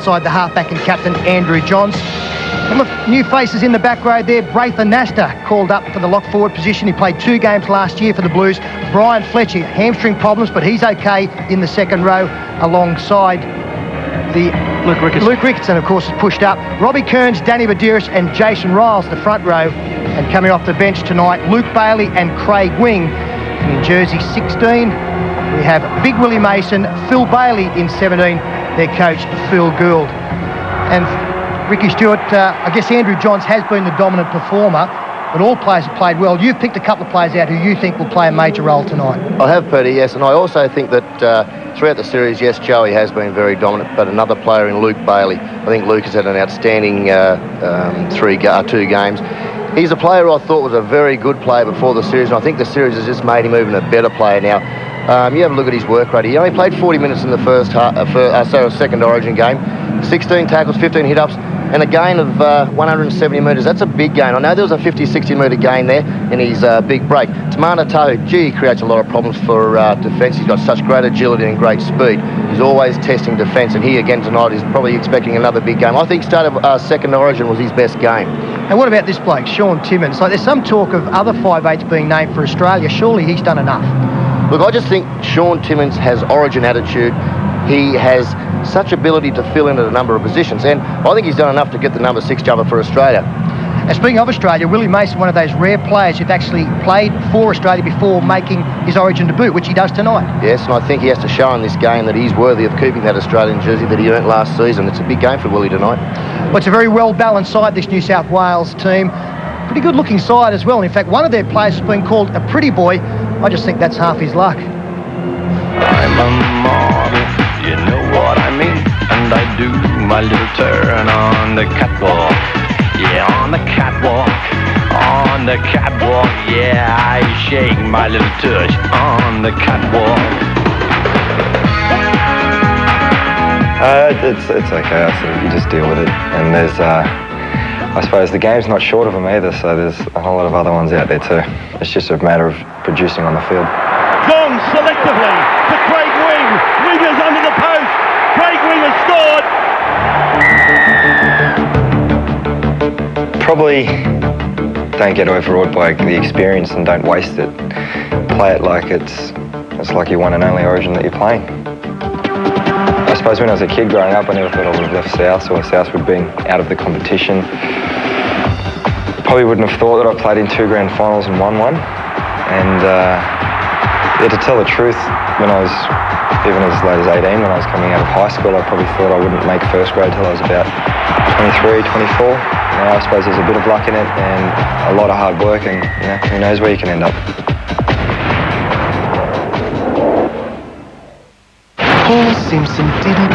outside the halfback and captain Andrew Johns. And look, new faces in the back row there. Braithen Nasta called up for the lock forward position. He played 2 games last year for the Blues. Brian Fletcher, hamstring problems, but he's okay in the second row alongside the Luke Ricketson, of course, is pushed up. Robbie Kearns, Danny Badiris and Jason Riles, the front row. And coming off the bench tonight, Luke Bailey and Craig Wing. And in jersey 16, we have Big Willie Mason, Phil Bailey in 17, their coach, Phil Gould. And Ricky Stewart, I guess Andrew Johns has been the dominant performer, but all players have played well. You've picked a couple of players out who you think will play a major role tonight. I have, Peter, yes, and I also think that throughout the series, yes, Joey has been very dominant, but another player in Luke Bailey. I think Luke has had an outstanding 2 games. He's a player who I thought was a very good player before the series, and I think the series has just made him even a better player now. You have a look at his work rate. He only played 40 minutes in the second Origin game. 16 tackles, 15 hit-ups, and a gain of 170 metres. That's a big gain. I know there was a 50, 60-metre gain there in his big break. Tamana Tahu, he creates a lot of problems for defence. He's got such great agility and great speed. He's always testing defence, and he again tonight is probably expecting another big game. I think start of second Origin was his best game. And what about this bloke, Sean Timmins? Like, there's some talk of other 5'8" being named for Australia. Surely he's done enough. Look, I just think Sean Timmins has Origin attitude. He has such ability to fill in at a number of positions, and I think he's done enough to get the number 6 jumper for Australia. And speaking of Australia, Willie Mason, one of those rare players who've actually played for Australia before making his Origin debut, which he does tonight. Yes, and I think he has to show in this game that he's worthy of keeping that Australian jersey that he earned last season. It's a big game for Willie tonight. Well, it's a very well-balanced side, this New South Wales team. Pretty good-looking side as well. In fact, one of their players has been called a pretty boy. I just think that's half his luck. I'm a model, you know what I mean, and I do my little turn on the catwalk. Yeah, on the catwalk, yeah, I shake my little touch on the catwalk. It's okay, you just deal with it, and there's, I suppose the game's not short of them either, so there's a whole lot of other ones out there too. It's just a matter of producing on the field. John selectively to Craig Wing. Wingers under the post. Craig Wing has scored. Probably don't get overawed by the experience and don't waste it. Play it like it's like your one and only Origin that you're playing. I suppose when I was a kid growing up, I never thought I would have left South, or South would have been out of the competition. Probably wouldn't have thought that I played in 2 grand finals and won one. And yeah, to tell the truth, when I was, even as late as 18, when I was coming out of high school, I probably thought I wouldn't make first grade till I was about 23, 24. Now I suppose there's a bit of luck in it and a lot of hard work, and who knows where you can end up. Paul Simpson did it.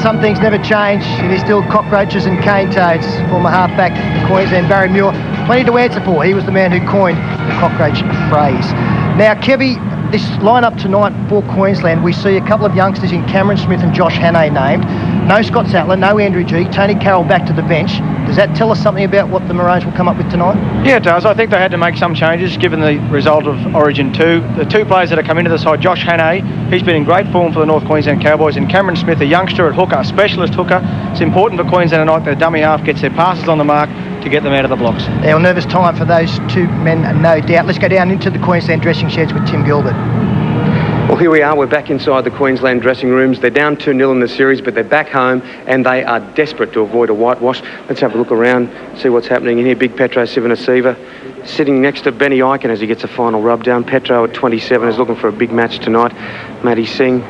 Some things never change. It is still cockroaches and cane toads. Former halfback Queensland Barry Muir, plenty to answer for. He was the man who coined the cockroach phrase. Now, Kevy, this lineup tonight for Queensland, we see a couple of youngsters in Cameron Smith and Josh Hannay named. No Scott Sattler, no Andrew G, Tony Carroll back to the bench. Does that tell us something about what the Maroons will come up with tonight? Yeah, it does. I think they had to make some changes given the result of Origin 2. The 2 players that have come into the side, Josh Hannay, he's been in great form for the North Queensland Cowboys, and Cameron Smith, a youngster at hooker, a specialist hooker. It's important for Queensland tonight that the dummy half gets their passes on the mark to get them out of the blocks. Now, nervous time for those 2 men, no doubt. Let's go down into the Queensland dressing sheds with Tim Gilbert. Well, here we are. We're back inside the Queensland dressing rooms. They're down 2-0 in the series, but they're back home and they are desperate to avoid a whitewash. Let's have a look around, see what's happening in here. Big Petro Sivanasiva sitting next to Benny Eichen as he gets a final rub down. Petro at 27 is looking for a big match tonight. Matty Singh,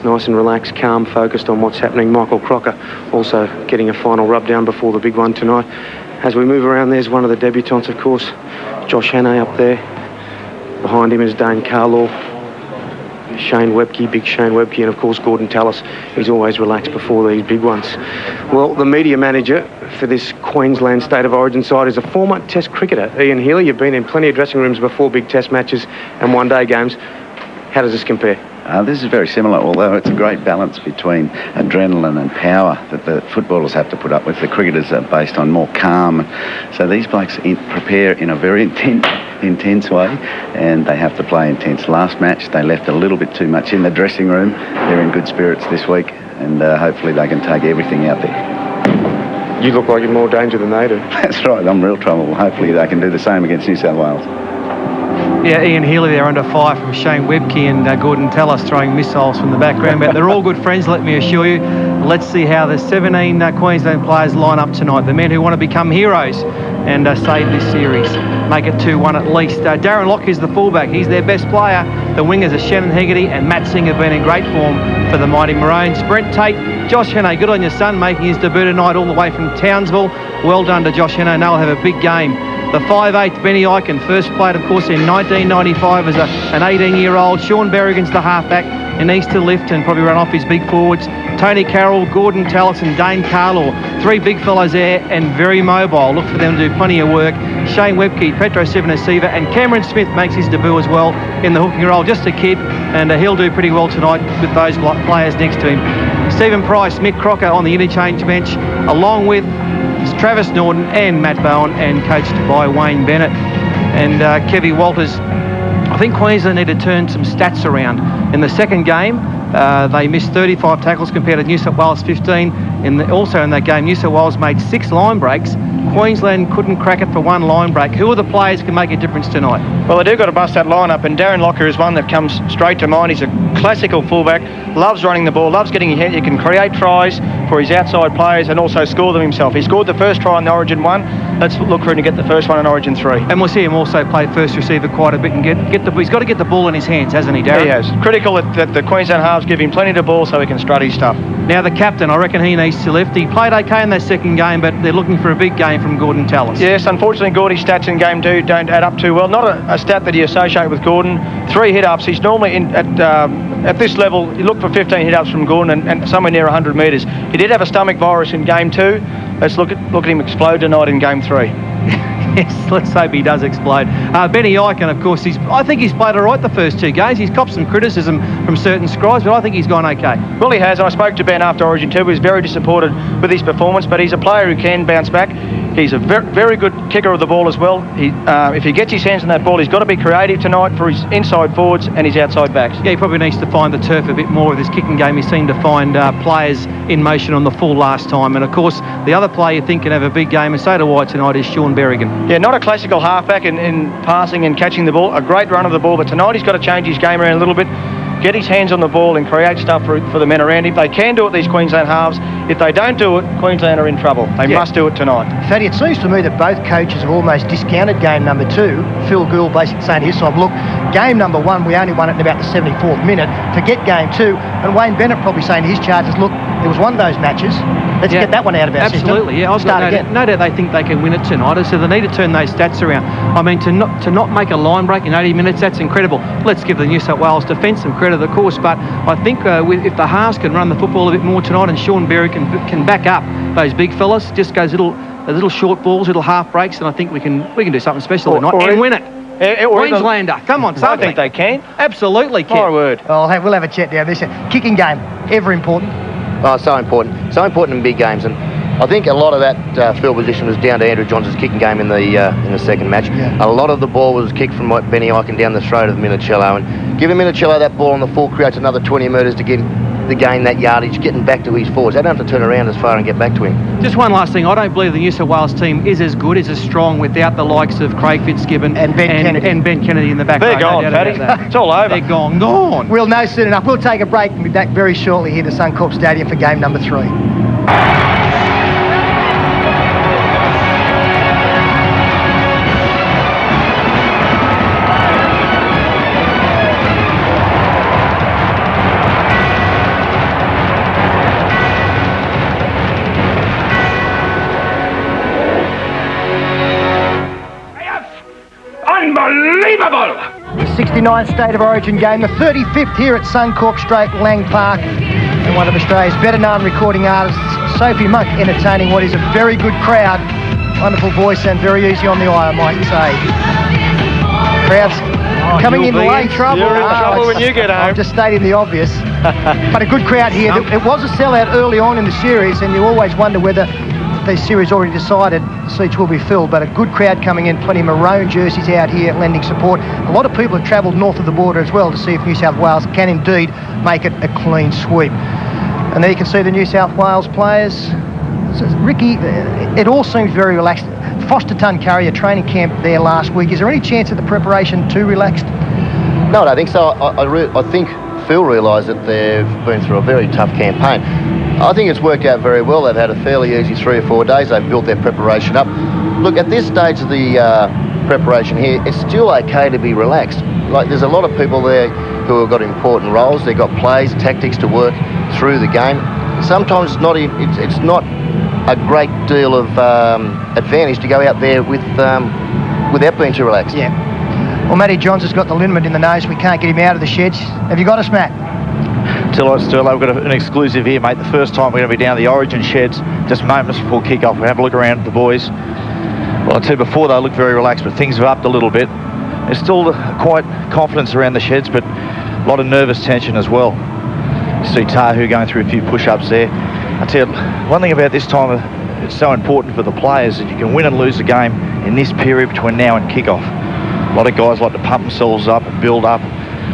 nice and relaxed, calm, focused on what's happening. Michael Crocker also getting a final rub down before the big one tonight. As we move around, there's one of the debutants, of course, Josh Hannay up there. Behind him is Dane Carlaw, Shane Webke, big Shane Webke, and of course Gordon Tallis. He's always relaxed before these big ones. Well, the media manager for this Queensland State of Origin side is a former Test cricketer, Ian Healy. You've been in plenty of dressing rooms before big Test matches and one-day games. How does this compare? This is very similar, although it's a great balance between adrenaline and power that the footballers have to put up with. The cricketers are based on more calm. So these blokes prepare in a very intense way, and they have to play intense. Last match, they left a little bit too much in the dressing room. They're in good spirits this week. and hopefully they can take everything out there. You look like you're more danger than they do. That's right, I'm real trouble. Hopefully they can do the same against New South Wales. Yeah, Ian Healy there under fire from Shane Webke and Gordon Tallis throwing missiles from the background, but they're all good friends, let me assure you. Let's see how the 17 Queensland players line up tonight, the men who want to become heroes and save this series, make it 2-1 at least. Darren Lock is the fullback, he's their best player. The wingers are Shannon Hegarty and Matt Singh have been in great form for the mighty Maroons. Brent Tate, Josh Hannay, good on your son, making his debut tonight all the way from Townsville. Well done to Josh Hannay, and they'll have a big game. The 5'8", Benny Eichen, first played, of course, in 1995 as an 18-year-old. Sean Berrigan's the halfback, and needs to lift and probably run off his big forwards. Tony Carroll, Gordon Tallis and Dane Carlaw. 3 big fellows there and very mobile. Look for them to do plenty of work. Shane Webke, Petro Sivanasiva, and Cameron Smith makes his debut as well in the hooking role. Just a kid, and he'll do pretty well tonight with those players next to him. Stephen Price, Mick Crocker on the interchange bench, along with Travis Norton and Matt Bowen, and coached by Wayne Bennett. And Kevy Walters, I think Queensland need to turn some stats around. In the second game, they missed 35 tackles compared to New South Wales 15. Also in that game, New South Wales made 6 line breaks. Queensland couldn't crack it for 1 line break. Who are the players who can make a difference tonight? Well, they do got to bust that line-up, and Darren Locker is one that comes straight to mind. He's a classical fullback, loves running the ball, loves getting ahead. He can create tries for his outside players and also score them himself. He scored the first try in the Origin 1. Let's look for him to get the first one in Origin 3. And we'll see him also play first receiver quite a bit and he's got to get the ball in his hands, hasn't he, Darren? He has. Critical that the Queensland halves give him plenty of ball so he can strut his stuff. Now the captain, I reckon he needs to lift. He played okay in that second game, but they're looking for a big game from Gordon Tallis. Yes, unfortunately Gordy's stats in game 2 don't add up too well. Not a stat that you associate with Gordon. 3 hit-ups. He's normally at this level, you look for 15 hit-ups from Gordon and somewhere near 100 metres. He did have a stomach virus in game 2. Let's look at him explode tonight in game 3. Yes, let's hope he does explode. Benny Eichen, of course, I think he's played all right the first 2 games. He's copped some criticism from certain scribes, but I think he's gone okay. Well, he has. I spoke to Ben after Origin 2. He was very disappointed with his performance, but he's a player who can bounce back. He's a very good kicker of the ball as well. If he gets his hands on that ball, he's got to be creative tonight for his inside forwards and his outside backs. Yeah, he probably needs to find the turf a bit more with his kicking game. He seemed to find players in motion on the full last time. And, of course, the other player you think can have a big game, and so do I tonight, is Sean Berrigan. Yeah, not a classical halfback in passing and catching the ball. A great run of the ball, but tonight he's got to change his game around a little bit, get his hands on the ball and create stuff for the men around him. They can do it, these Queensland halves. If they don't do it, Queensland are in trouble. They must do it tonight. Fatty, it seems to me that both coaches have almost discounted game number 2. Phil Gould basically saying to his side, look, game number 1, we only won it in about the 74th minute. Forget game 2. And Wayne Bennett probably saying to his charges, look, it was one of those matches. Let's get that one out of our system. Absolutely, yeah. No doubt they think they can win it tonight, so they need to turn those stats around. I mean, to not make a line break in 80 minutes, that's incredible. Let's give the New South Wales defence some credit, of course, but I think if the halves can run the football a bit more tonight and Sean Berry can back up those big fellas, just goes little short balls, little half breaks, and I think we can do something special tonight and win it. Queenslander, come on, something. I think they can. Absolutely can. My word. We'll have a chat down this. Kicking game, ever important. Oh, so important. So important in big games. And I think a lot of that field position was down to Andrew Johnson's kicking game in the second match. Yeah. A lot of the ball was kicked from Benny Eichen down the throat of Minicello. And giving Minicello that ball on the full creates another 20 metres to gain that yardage, getting back to his forwards. They don't have to turn around as far and get back to him. Just one last thing. I don't believe the New South Wales team is as good, is as strong without the likes of Craig Fitzgibbon and Ben Kennedy in the back. They're gone, Paddy. It's all over. They're gone. We'll know soon enough. We'll take a break and be back very shortly here at Suncorp Stadium for game number 3. Unbelievable! The 69th State of Origin game, the 35th here at Suncorp Straight Lang Park, and one of Australia's better known recording artists, Sophie Monk, entertaining what is a very good crowd. Wonderful voice and very easy on the eye, I might say. Crowds coming in late. Trouble. You're in trouble when you get home. I'm just stating the obvious. But a good crowd here. It was a sellout early on in the series, and you always wonder whether the series already decided the seats will be filled, but a good crowd coming in, plenty of maroon jerseys out here lending support. A lot of people have travelled north of the border as well to see if New South Wales can indeed make it a clean sweep. And there you can see the New South Wales players. So, Ricky, it all seems very relaxed. Foster Tuncurry, a training camp there last week. Is there any chance that the preparation too relaxed? No, I don't think so. I think Phil realised that they've been through a very tough campaign. I think it's worked out very well. They've had a fairly easy 3 or 4 days. They've built their preparation up. Look, at this stage of the preparation here, it's still okay to be relaxed. Like, there's a lot of people there who have got important roles. They've got plays, tactics to work through the game. Sometimes it's not a great deal of advantage to go out there without being too relaxed. Yeah. Well, Matty Johns has got the liniment in the nose. We can't get him out of the sheds. Have you got us, Matt? Still, we've got an exclusive here, mate. The first time we're going to be down the Origin sheds, just moments before kick-off. We'll have a look around at the boys. Well, I'd say before they look very relaxed, but things have upped a little bit. There's still quite confidence around the sheds, but a lot of nervous tension as well. You see Tahu going through a few push-ups there. I tell you, one thing about this time, it's so important for the players that you can win and lose the game in this period between now and kick-off. A lot of guys like to pump themselves up and build up,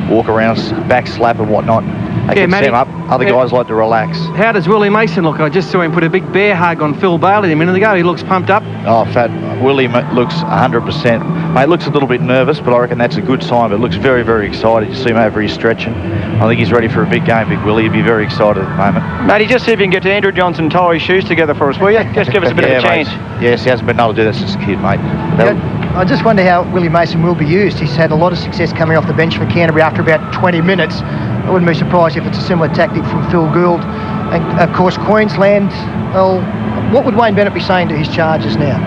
walk around, back slap and whatnot. They can set them up. Other guys like to relax. How does Willie Mason look? I just saw him put a big bear hug on Phil Bailey a minute ago. He looks pumped up. Oh, fat. Willie looks 100%. Mate, looks a little bit nervous, but I reckon that's a good sign. But looks very, very excited. You see him over his stretching. I think he's ready for a big game, Big Willie. He'd be very excited at the moment. Matty, just see if you can get to Andrew Johnson and tie his shoes together for us, will you? Just give us a bit of a chance. Mate. Yes, he hasn't been able to do that since a kid, mate. I just wonder how Willie Mason will be used. He's had a lot of success coming off the bench for Canterbury after about 20 minutes. I wouldn't be surprised if it's a similar tactic from Phil Gould. And, of course, Queensland, well, what would Wayne Bennett be saying to his charges now?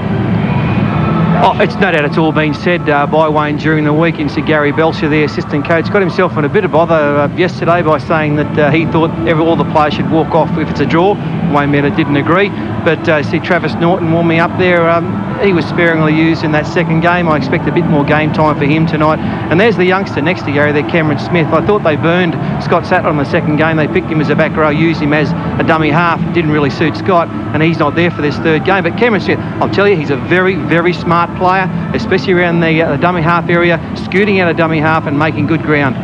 Oh, it's no doubt it's all been said by Wayne during the week. And see Gary Belcher, the assistant coach, got himself in a bit of bother yesterday by saying that he thought all the players should walk off if it's a draw. Wayne Bennett didn't agree. But see Travis Norton warming up there. He was sparingly used in that second game. I expect a bit more game time for him tonight. And there's the youngster next to Gary there, Cameron Smith. I thought they burned Scott Sattler on the second game. They picked him as a back row, used him as a dummy half. Didn't really suit Scott, and he's not there for this third game. But Cameron Smith, I'll tell you, he's a very, very smart player, especially around the dummy half area, scooting out a dummy half and making good ground.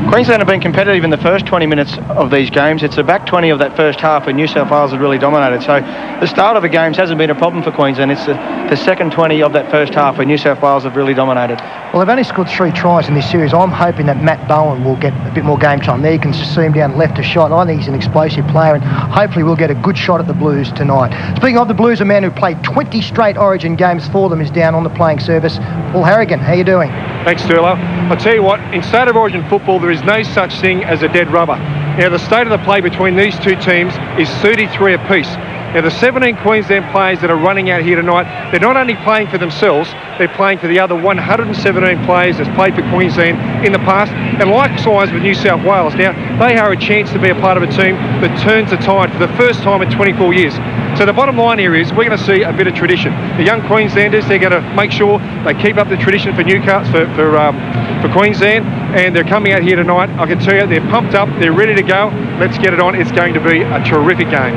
Queensland have been competitive in the first 20 minutes of these games. It's the back 20 of that first half when New South Wales has really dominated. So the start of the games hasn't been a problem for Queensland. It's the second 20 of that first half when New South Wales have really dominated. Well, they've only scored 3 tries in this series. I'm hoping that Matt Bowen will get a bit more game time there. You can see him down left a shot. I think he's an explosive player, and hopefully we'll get a good shot at the Blues tonight. Speaking of the Blues, a man who played 20 straight Origin games for them is down on the playing service. Paul Harrigan, how you doing? Thanks, Sturlo. I'll tell you what, in State of Origin football, there is no such thing as a dead rubber. Now, the state of the play between these two teams is 33 apiece. Now, the 17 Queensland players that are running out here tonight, they're not only playing for themselves, they're playing for the other 117 players that's played for Queensland in the past, and likewise with New South Wales. Now, they are a chance to be a part of a team that turns the tide for the first time in 24 years. So the bottom line here is we're going to see a bit of tradition. The young Queenslanders, they're going to make sure they keep up the tradition for Newcastle, for Queensland, and they're coming out here tonight. I can tell you, they're pumped up, they're ready to go. Let's get it on. It's going to be a terrific game.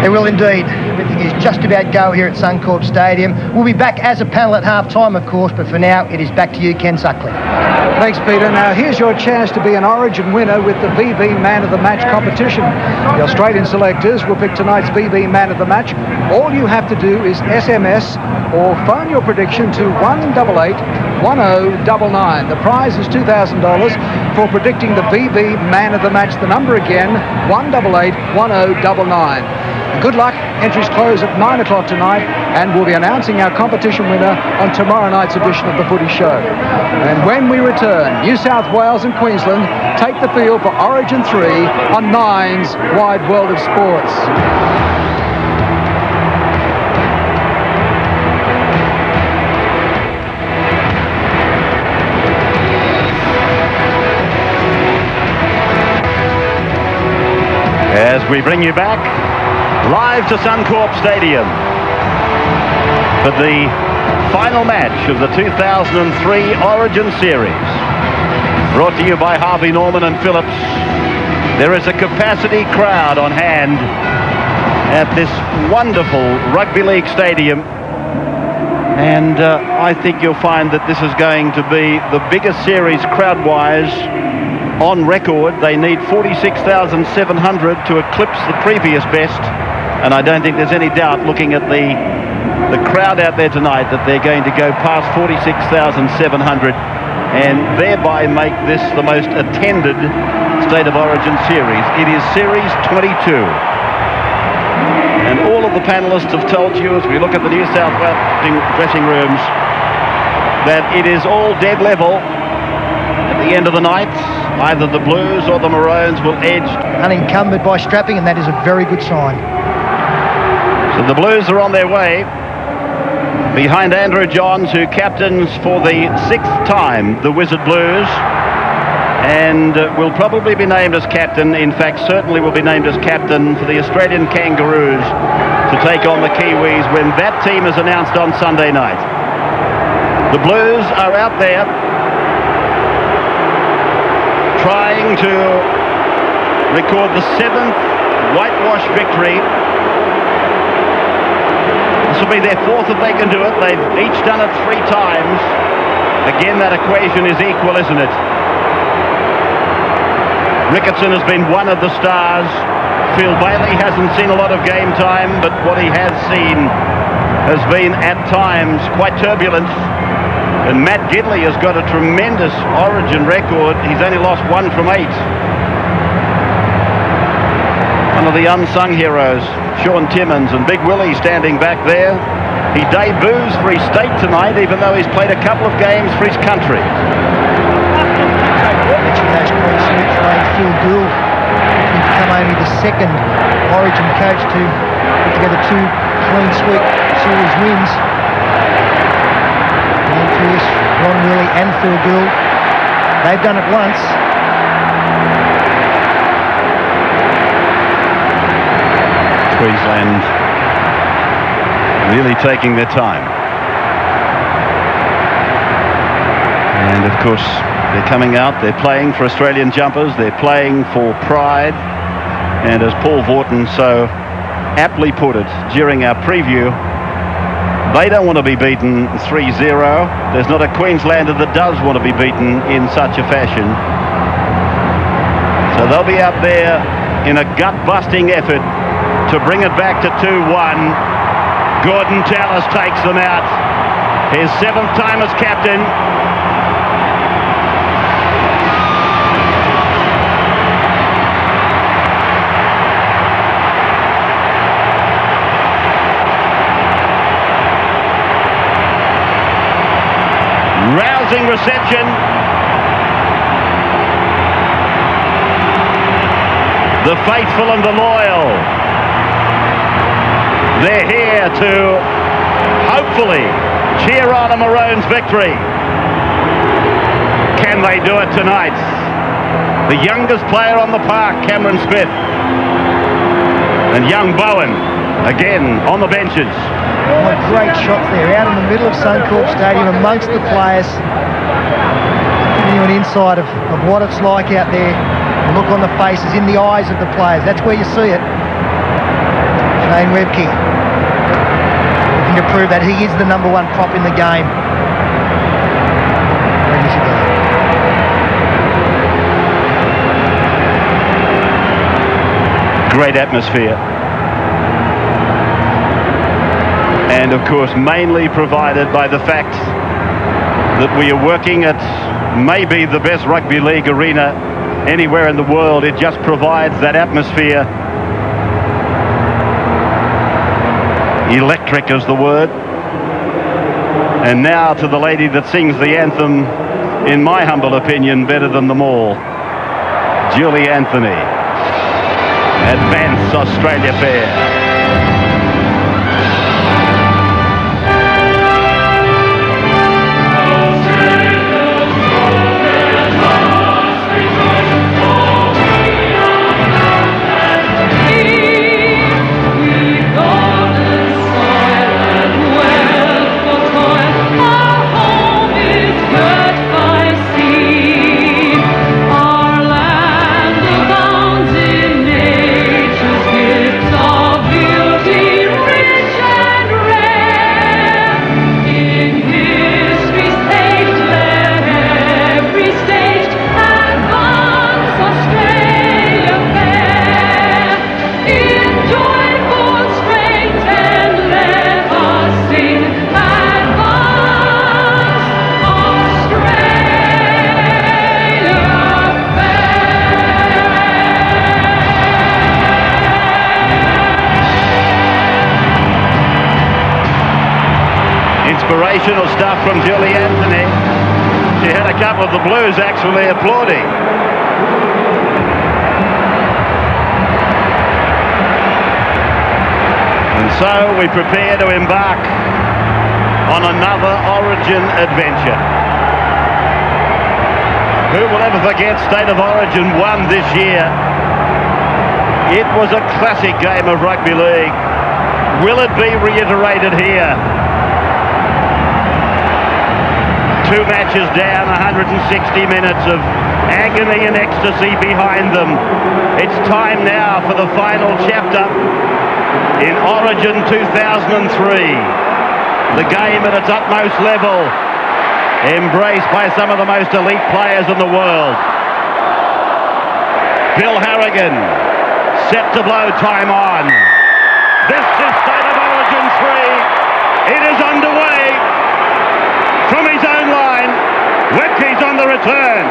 It will indeed. Everything is just about go here at Suncorp Stadium. We'll be back as a panel at half-time, of course, but for now, it is back to you, Ken Suckley. Thanks, Peter. Now, here's your chance to be an Origin winner with the BB Man of the Match competition. The Australian selectors will pick tonight's BB Man of the Match. All you have to do is SMS or phone your prediction to 188-1099. The prize is $2,000 for predicting the BB Man of the Match. The number again, 188-1099. Good luck. Entries close at 9 o'clock tonight, and we'll be announcing our competition winner on tomorrow night's edition of the Footy Show. And when we return, New South Wales and Queensland take the field for Origin 3 on Nine's Wide World of Sports. As we bring you back live to Suncorp Stadium for the final match of the 2003 Origin Series. Brought to you by Harvey Norman and Phillips. There is a capacity crowd on hand at this wonderful rugby league stadium. And I think you'll find that this is going to be the biggest series crowd-wise on record. They need 46,700 to eclipse the previous best, and I don't think there's any doubt, looking at the crowd out there tonight, that they're going to go past 46,700 and thereby make this the most attended State of Origin series. It is Series 22. And all of the panellists have told you, as we look at the New South Wales dressing rooms, that it is all dead level at the end of the night. Either the Blues or the Maroons will edge. Unencumbered by strapping, and that is a very good sign. So the Blues are on their way, behind Andrew Johns, who captains for the 6th time the Wizard Blues, and will probably be named as captain, in fact certainly will be named as captain for the Australian Kangaroos to take on the Kiwis when that team is announced on Sunday night. The Blues are out there trying to record the 7th whitewash victory. This will be their 4th if they can do it. They've each done it 3 times. Again, that equation is equal, isn't it? Ricketson has been one of the stars. Phil Bailey hasn't seen a lot of game time, but what he has seen has been at times quite turbulent. And Matt Gidley has got a tremendous Origin record. He's only lost 1 from 8. One of the unsung heroes, Sean Timmins, and Big Willie standing back there. He debuts for his state tonight, even though he's played a couple of games for his country. Phil Gould, who's become only the 2nd Origin coach to put together 2 clean sweep series wins. Ron Wheely and Phil Gould, they've done it once. Queensland really taking their time. And of course, they're coming out, they're playing for Australian jumpers, they're playing for pride. And as Paul Vorton so aptly put it during our preview, they don't want to be beaten 3-0. There's not a Queenslander that does want to be beaten in such a fashion. So they'll be out there in a gut-busting effort to bring it back to 2-1. Gordon Tallis takes them out. His 7th time as captain. Rousing reception. The faithful and the loyal. They're here to hopefully cheer on a Maroons victory. Can they do it tonight? The youngest player on the park, Cameron Smith. And young Bowen, again on the benches. Oh, great shots there, out in the middle of Suncorp Stadium amongst the players. Giving you an insight of what it's like out there. The look on the faces, in the eyes of the players. That's where you see it. Shane Webke looking to prove that he is the #1 prop in the game. Ready to go. Great atmosphere. And of course mainly provided by the fact that we are working at maybe the best rugby league arena anywhere in the world. It just provides that atmosphere. Electric is the word. And now to the lady that sings the anthem, in my humble opinion, better than them all, Julie Anthony. Advance Australia Fair. Our land abounds in nature's gifts of Inspirational stuff from Julie Anthony. She had a couple of the Blues actually applauding. And so we prepare to embark on another Origin adventure. Who will ever forget State of Origin 1 this year? It was a classic game of rugby league. Will it be reiterated here? 2 matches down, 160 minutes of agony and ecstasy behind them. It's time now for the final chapter in Origin 2003. The game at its utmost level, embraced by some of the most elite players in the world. Bill Harrigan set to blow time on. This is State of Origin 3. It is underway. From his own line, Webke's on the return.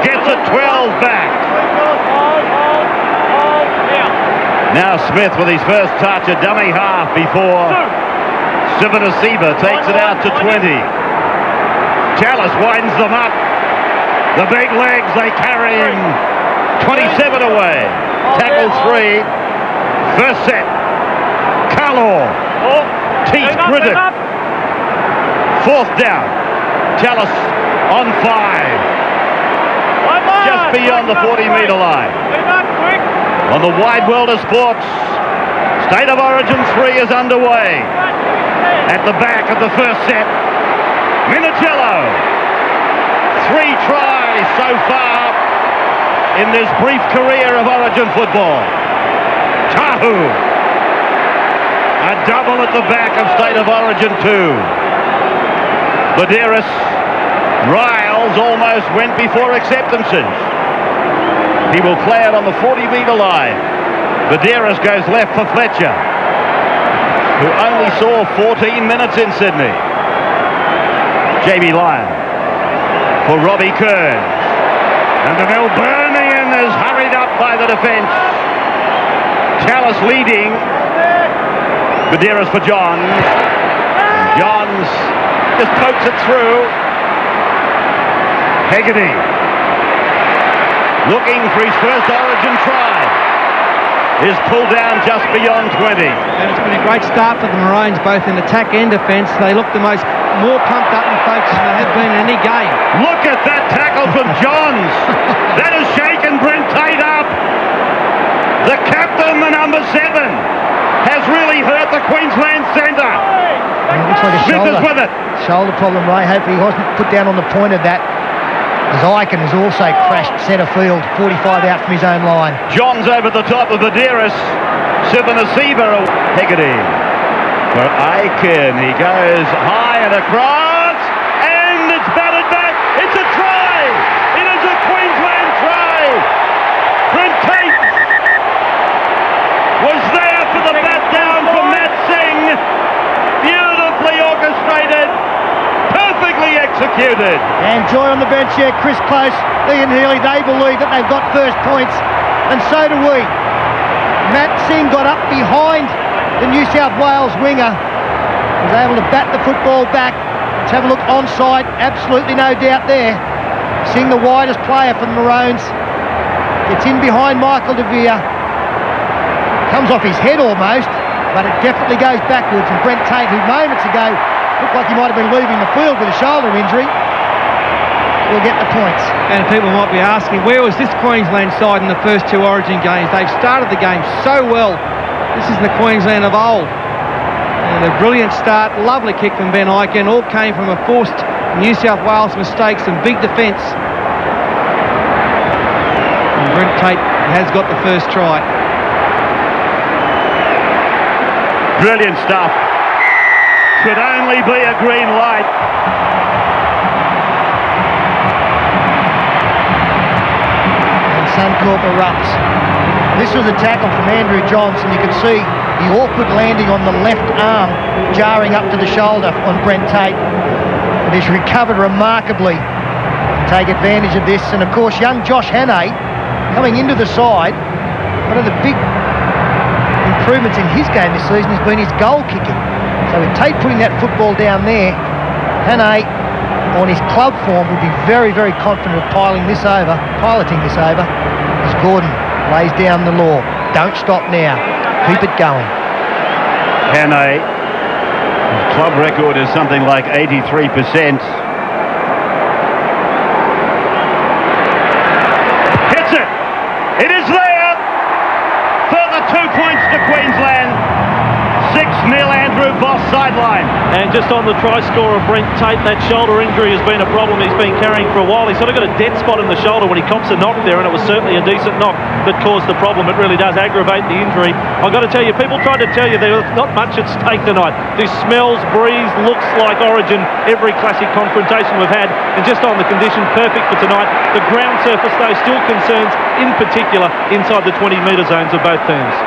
Gets a 12 back. Now Smith with his first touch, a dummy half before Sivanasiva takes it out to 20. Chalice winds them up. The big legs, they carry him 27 away. Tackle 3. First set. Kalor. Teeth gritted. 4th down. Chalice on 5. Just beyond the 40-metre line. On the wide world of sports, State of Origin 3 is underway. At the back of the first set, Minicello. 3 tries so far in this brief career of Origin football. Tahu. A double at the back of State of Origin 2. Badiris, Riles almost went before acceptances. He will play it on the 40-metre line. Badiris goes left for Fletcher, who only saw 14 minutes in Sydney. JB Lyon for Robbie Kearns. And the Melburnian is hurried up by the defence. Chalice leading. Badiris for Johns. Johns just pokes it through. Hegarty looking for his first Origin try. Is pulled down just beyond 20. And it's been a great start for the Maroons, both in attack and defence. They look more pumped up and focused than they have been in any game. Look at that tackle from Johns. That has shaken Brent Tate up. The captain, the number 7, has really hurt the Queensland centre. Looks like a Smith is with it. Shoulder problem, Ray. Hopefully he wasn't put down on the point of that. As Icon has also crashed centre field, 45 out from his own line. Johns over the top of Badiris. Sivanasiva. Hegarty for Icon. He goes high and across, and it's batted back. It's a try. It is a Queensland try. Brent Tate was there for the bat down from Matt Singh. Beautifully orchestrated. Perfectly executed. And Joy on the bench here, Chris Close, Ian Healy, they believe that they've got first points, and so do we. Matt Singh got up behind the New South Wales winger, was able to bat the football back. Let's have a look onside, absolutely no doubt there. Singh, the widest player for the Maroons, gets in behind Michael De Vere, comes off his head almost, but it definitely goes backwards, and Brent Tate, who moments ago looked like he might have been leaving the field with a shoulder injury, will get the points. And people might be asking, where was this Queensland side in the first 2 Origin games? They've started the game so well. This is the Queensland of old. And a brilliant start, lovely kick from Ben Icon, all came from a forced New South Wales mistakes and big defence. And Brent Tate has got the first try. Brilliant stuff. Could only be a green light. And Suncorp erupts. This was a tackle from Andrew Johnson. You could see the awkward landing on the left arm, jarring up to the shoulder on Brent Tate. But he's recovered remarkably to take advantage of this. And of course, young Josh Hannay coming into the side. One of the big improvements in his game this season has been his goal kicking. So with Tate putting that football down there, Hannay, on his club form, would be very, very confident of piloting this over, as Gordon lays down the law. Don't stop now. Keep it going. Hannay, his club record is something like 83%. Hits it! It is there! Further 2 points to Queensland. 6-0 Andrew Voss sideline. And just on the try scorer, Brent Tate, that shoulder injury has been a problem he's been carrying for a while. He's sort of got a dead spot in the shoulder when he cops a knock there, and it was certainly a decent knock that caused the problem. It really does aggravate the injury. I've got to tell you, people tried to tell you there's not much at stake tonight. This smells, breathes, looks like Origin, every classic confrontation we've had, and just on the condition, perfect for tonight. The ground surface, though, still concerns, in particular, inside the 20-metre zones of both teams.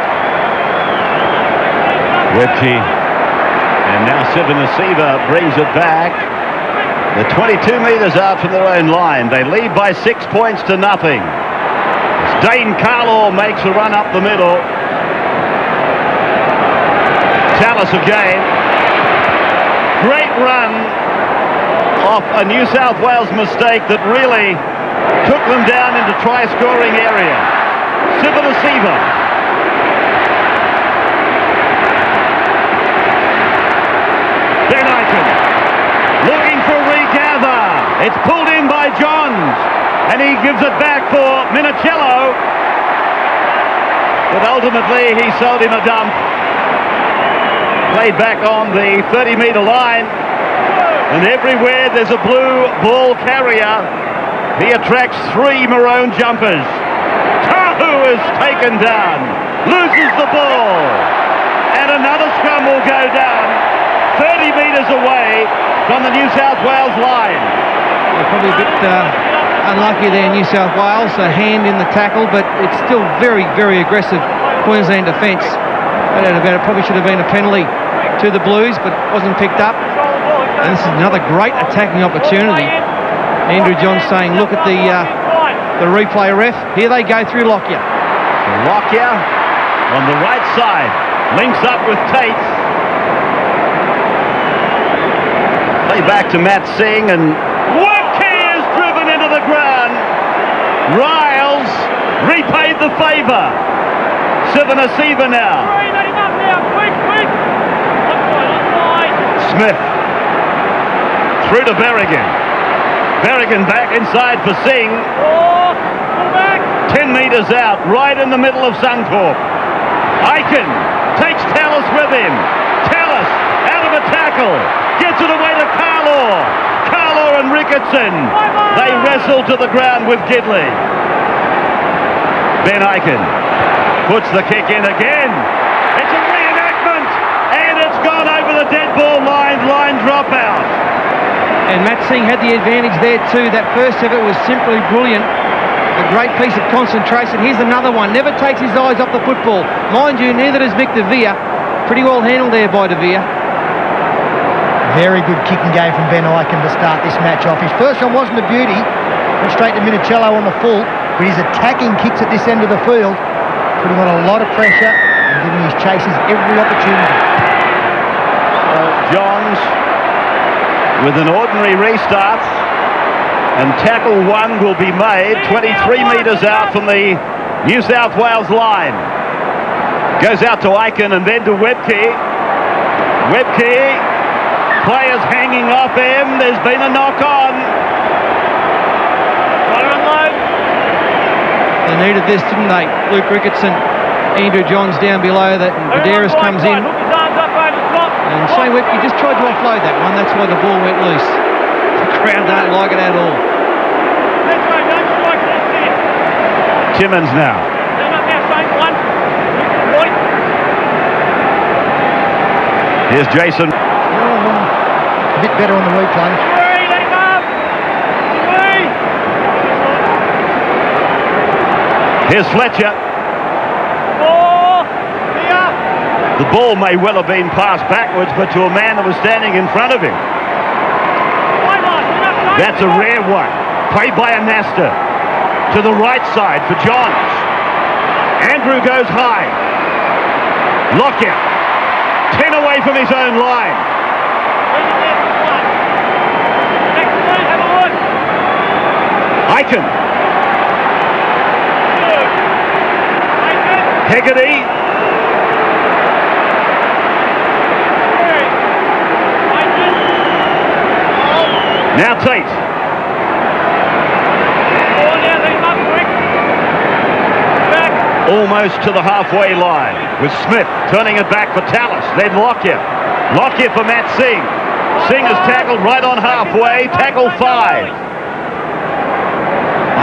Webke, and now Sivanasiva brings it back. They're 22 metres out from their own line. They lead by 6 points to nothing. Dane Carlaw makes a run up the middle. Tallis again. Great run off a New South Wales mistake that really took them down into try-scoring area. Sivanasiva. Looking for regather. It's pulled in by Johns, and he gives it back for Minicello. But ultimately, he sold him a dump. Played back on the 30-metre line, and everywhere there's a blue ball carrier, he attracts 3 maroon jumpers. Tahu is taken down, loses the ball, and another scrum will go down 30 metres away from the New South Wales line. They're probably a bit unlucky there, New South Wales. A hand in the tackle, but it's still very, very aggressive Queensland defence. It probably should have been a penalty to the Blues, but wasn't picked up. And this is another great attacking opportunity. Andrew Johns saying, look at the replay ref. Here they go through Lockyer. Lockyer on the right side, links up with Tate. Play back to Matt Singh, and Webke is driven into the ground. Riles repaid the favour. Sivanasiva now. Smith through to Berrigan. Berrigan back inside for Singh. 10 metres out, right in the middle of Suncorp. Aiken takes Tallis with him. Tallis out of a tackle. Gets it away to Carlaw. Carlaw and Ricketson. They wrestle to the ground with Gidley. Ben Aiken puts the kick in again. It's a reenactment, and it's gone over the dead ball line dropout. And Matt Singh had the advantage there too. That first effort was simply brilliant. A great piece of concentration. Here's another one. Never takes his eyes off the football. Mind you, neither does Mick De Vere. Pretty well handled there by De Vere. Very good kicking game from Ben Aiken to start this match off. His first one wasn't a beauty. Went straight to Minicello on the full. But his attacking kicks at this end of the field, putting on a lot of pressure and giving his chasers every opportunity. Johns with an ordinary restart, and tackle 1 will be made 23 metres out from the New South Wales line. Goes out to Aiken and then to Webke. Webke, players hanging off him. There's been a knock on. They needed this, didn't they? Luke Ricketson, Andrew Johns down below that, and Vidaris comes in. And Shane Webke just tried to offload that one. That's why the ball went loose. The crowd don't like it at all. Timmins now. Here's Jason. A bit better on the replay. Here's Fletcher. The ball may well have been passed backwards, but to a man that was standing in front of him. That's a rare one. Played by Anasta. To the right side for Johns. Andrew goes high. Lockyer. 10 away away from his own line. Aiken. Hegarty. Now Tate. Almost to the halfway line with Smith turning it back for Tallis. Then Lockyer. Lockyer for Matt Singh. Singh is tackled right on halfway. Tackle 5.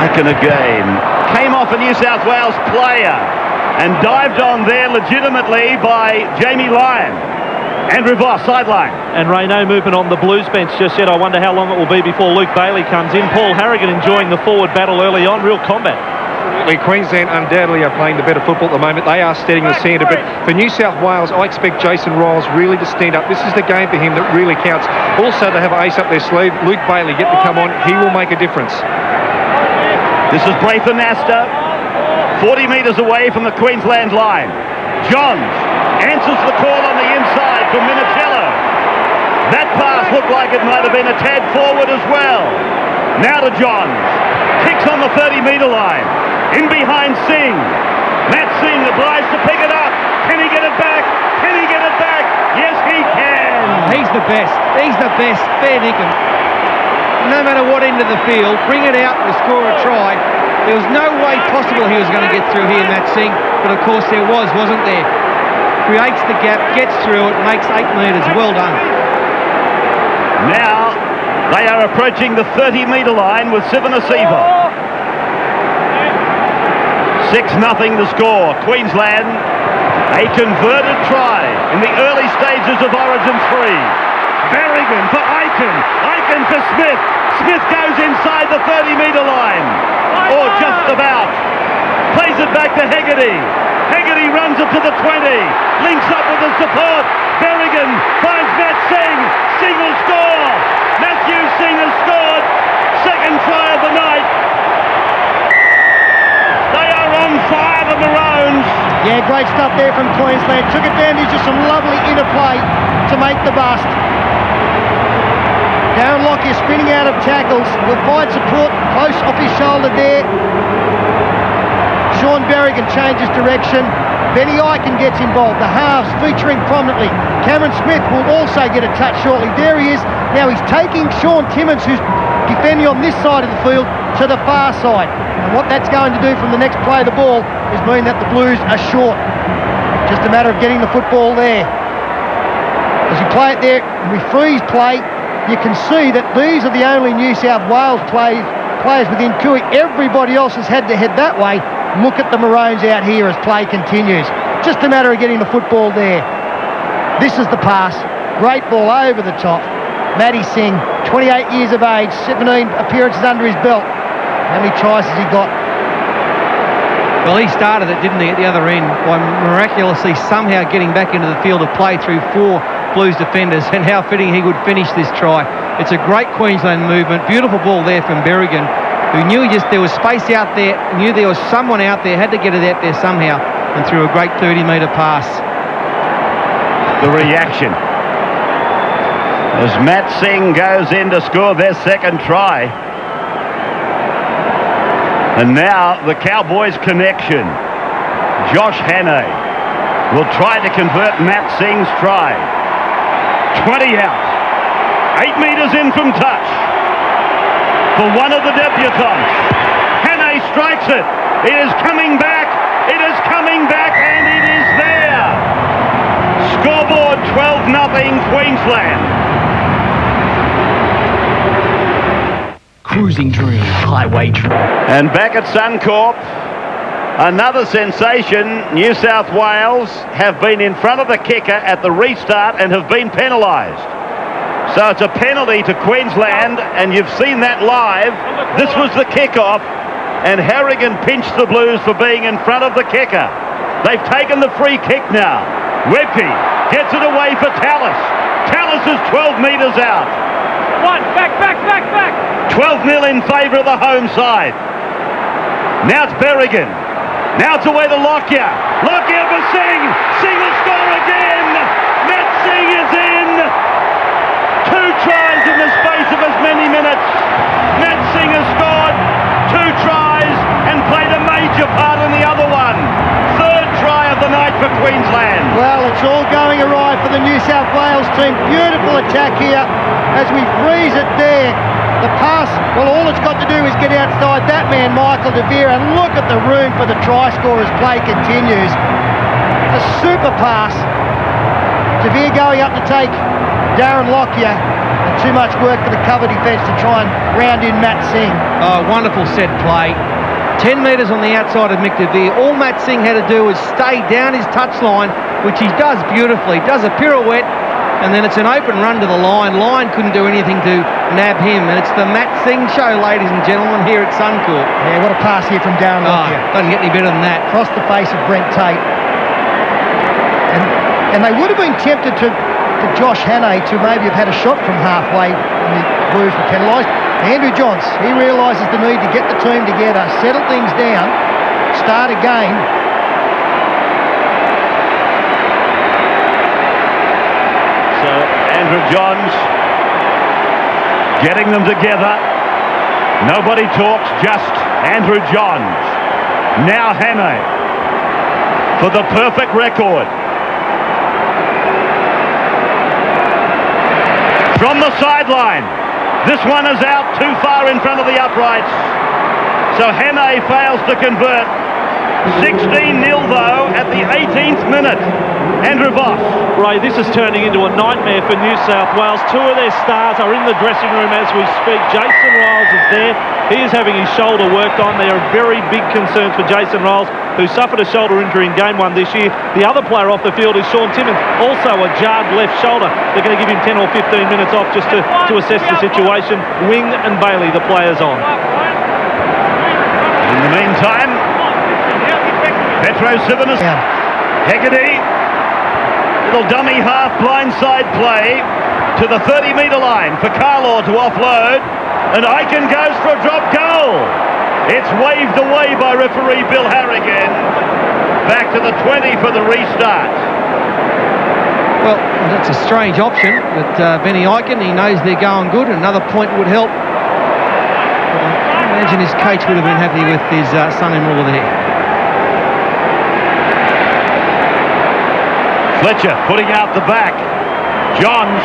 Aiken again. Came off a New South Wales player and dived on there legitimately by Jamie Lyon. Andrew Voss, sideline. And Ray, no movement on the Blues bench just yet. I wonder how long it will be before Luke Bailey comes in. Paul Harrigan enjoying the forward battle early on. Real combat. Queensland undoubtedly are playing the better football at the moment. They are steadying the centre, but for New South Wales, I expect Jason Riles really to stand up. This is the game for him that really counts. Also, to have an ace up their sleeve, Luke Bailey get to come on. He will make a difference. This is Braithen Astor, 40 metres away from the Queensland line. Johns answers the call on the inside from Minicello. That pass looked like it might have been a tad forward as well. Now to Johns. Kicks on the 30-metre line. In behind Singh. Matt Singh obliged to pick it up. Can he get it back? Can he get it back? Yes, he can. He's the best. He's the best. Fair dinkum. No matter what end of the field, bring it out and score a try. There was no way possible he was going to get through here, Matt Singh. But of course there was, wasn't there? Creates the gap, gets through it, makes 8 metres. Well done. Now they are approaching the 30-metre line with Sivanasiva. 6-0 the score. Queensland, a converted try in the early stages of Origin 3. Berrigan for Aiken. Aiken for Smith. Smith goes inside the 30-metre line. Or just about. Plays it back to Hegarty. Hegarty runs it to the 20. Links up with the support. Berrigan finds Matt Singh. Singh will score. Matthew Singh has scored. Second try of the night. They are on fire, the Maroons. Yeah, great stuff there from Queensland. Took advantage of some lovely interplay to make the bust. Darren Lockyer spinning out of tackles. Will find support close off his shoulder there. Sean Berrigan changes direction. Benny Aiken gets involved. The halves featuring prominently. Cameron Smith will also get a touch shortly. There he is. Now he's taking Sean Timmins, who's defending on this side of the field, to the far side. And what that's going to do from the next play of the ball is mean that the Blues are short. Just a matter of getting the football there. As you play it there, we freeze play. You can see that these are the only New South Wales players within Cooey. Everybody else has had to head that way. Look at the Maroons out here as play continues. Just a matter of getting the football there. This is the pass. Great ball over the top. Matty Singh, 28 years of age, 17 appearances under his belt. How many tries has he got? Well, he started it, didn't he, at the other end, by miraculously somehow getting back into the field of play through 4 Blues defenders, and how fitting he would finish this try. It's a great Queensland movement. Beautiful ball there from Berrigan, who knew there was space out there, knew there was someone out there, had to get it out there somehow, and threw a great 30-metre pass. The reaction as Matt Singh goes in to score their second try. And now the Cowboys connection. Josh Hannay will try to convert Matt Singh's try. 20 out. 8 metres in from touch. For one of the debutants. Hannay strikes it. It is coming back. It is coming back, and it is there. Scoreboard 12-0 Queensland. Cruising dream, highway dream. And back at Suncorp, another sensation. New South Wales have been in front of the kicker at the restart and have been penalised. So it's a penalty to Queensland, and you've seen that live. This was the kickoff, and Harrigan pinched the Blues for being in front of the kicker. They've taken the free kick now. Webke gets it away for Tallis. Tallis is 12 metres out. Back. 12-0 in favour of the home side. Now it's Berrigan. Now it's away to Lockyer. Lockyer for Singh. Singh will score again. Matt Singh the night for Queensland. Well, it's all going awry for the New South Wales team. Beautiful attack here as we freeze it there. The pass, well, all it's got to do is get outside that man, Michael De Vere, and look at the room for the try scorer's play continues. A super pass. De Vere going up to take Darren Lockyer. And too much work for the cover defence to try and round in Matt Singh. Oh, wonderful set play. 10 metres on the outside of Mick De Vere. All Matt Singh had to do was stay down his touchline, which he does beautifully. Does a pirouette, and then it's an open run to the line. Line couldn't do anything to nab him, and it's the Matt Singh show, ladies and gentlemen, here at Suncorp. Yeah, what a pass here from Darren Lockyer. Doesn't get any better than that. Across the face of Brent Tate. And they would have been tempted to Josh Hannay to maybe have had a shot from halfway when the Blues were penalised. Andrew Johns, he realises the need to get the team together, settle things down, start again. So Andrew Johns getting them together. Nobody talks, just Andrew Johns. Now Hannay for the perfect record. From the sideline, this one is out too far in front of the uprights. So Hannay fails to convert. 16-0 though at the 18th minute. Andrew Voss. Ray, this is turning into a nightmare for New South Wales. Two of their stars are in the dressing room as we speak. Jason Riles is there. He is having his shoulder worked on. There are very big concerns for Jason Riles, who suffered a shoulder injury in game 1 this year. The other player off the field is Sean Timmins, also a jarred left shoulder. They're going to give him 10 or 15 minutes off just to assess the situation. Wing and Bailey, the players on. In the meantime, Petro Sivanis, Hegarty, little dummy half blindside play to the 30-metre line for Carlaw to offload, and Aiken goes for a drop goal. It's waved away by referee Bill Harrigan. Back to the 20 for the restart. Well, that's a strange option, but Benny Aiken, he knows they're going good. Another point would help. I imagine his coach would have been happy with his son-in-law there. Fletcher putting out the back. Johns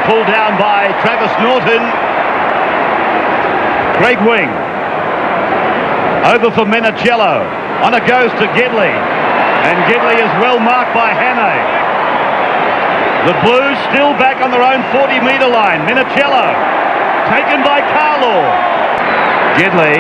pulled down by Travis Norton. Greg Wing. Over for Minicello. On it goes to Gidley. And Gidley is well marked by Hannay. The Blues still back on their own 40-metre line. Minicello taken by Carlaw. Gidley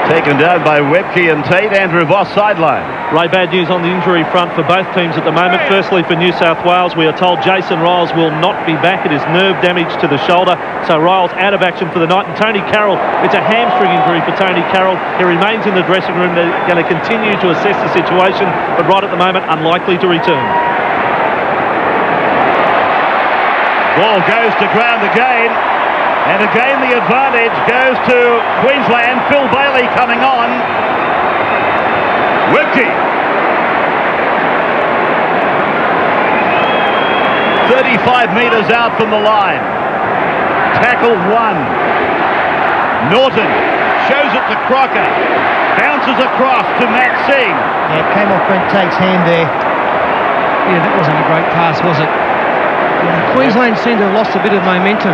taken down by Webke and Tate. Andrew Voss sideline. Ray, bad news on the injury front for both teams at the moment. Firstly, for New South Wales, we are told Jason Riles will not be back. It is nerve damage to the shoulder, so Riles out of action for the night. And Tony Carroll, it's a hamstring injury for Tony Carroll. He remains in the dressing room. They're going to continue to assess the situation, but right at the moment, unlikely to return. Ball goes to ground again. And again the advantage goes to Queensland. Phil Bailey coming on. Webke. 35 metres out from the line. Tackle 1. Norton shows it to Crocker. Bounces across to Matt Singh. Yeah, it came off Brent Tate's hand there. Yeah, that wasn't a great pass, was it? Queensland seemed to have lost a bit of momentum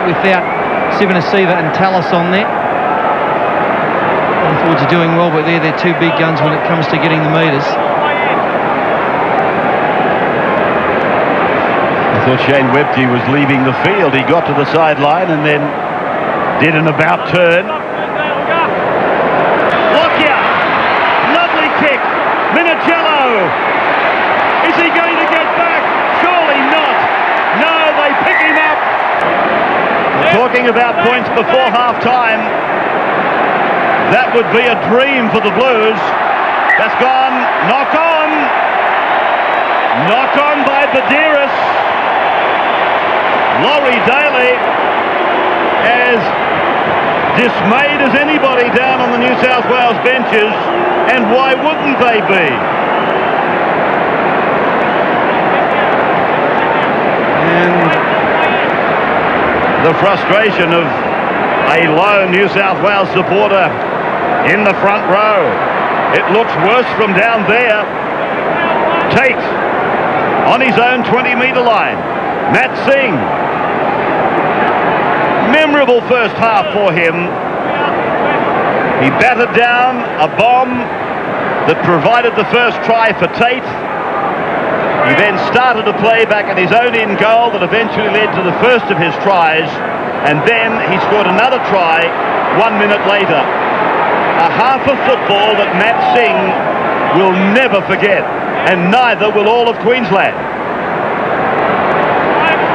without Sivanasiva and Tallis on there. The forwards are doing well, but they're two big guns when it comes to getting the metres. I thought Shane Webke was leaving the field. He got to the sideline and then did an about turn. Lockyer! Lovely kick! Minicello! Is he going to get back? Surely not! No, they pick him up! Talking about points before half-time, that would be a dream for the Blues. That's gone. Knock on. Knock on by Badiris. Laurie Daly as dismayed as anybody down on the New South Wales benches, and why wouldn't they be? And the frustration of a lone New South Wales supporter in the front row. It looks worse from down there. Tate on his own 20-metre line. Matt Singh. Memorable first half for him. He battered down a bomb that provided the first try for Tate. He then started to play back at his own in goal that eventually led to the first of his tries, and then he scored another try 1 minute later. A half of football that Matt Singh will never forget, and neither will all of Queensland.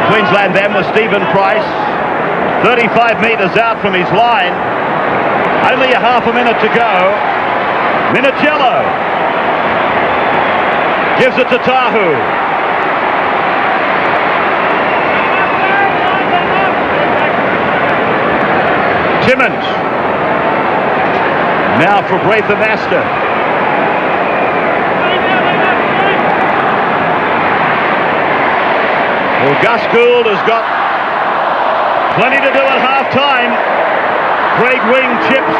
Queensland then with Stephen Price, 35 metres out from his line. Only a half a minute to go. Minicello gives it to Tahu. Timmins. Now for Braithen Astor. Well, Gus Gould has got plenty to do at half-time. Craig Wing chips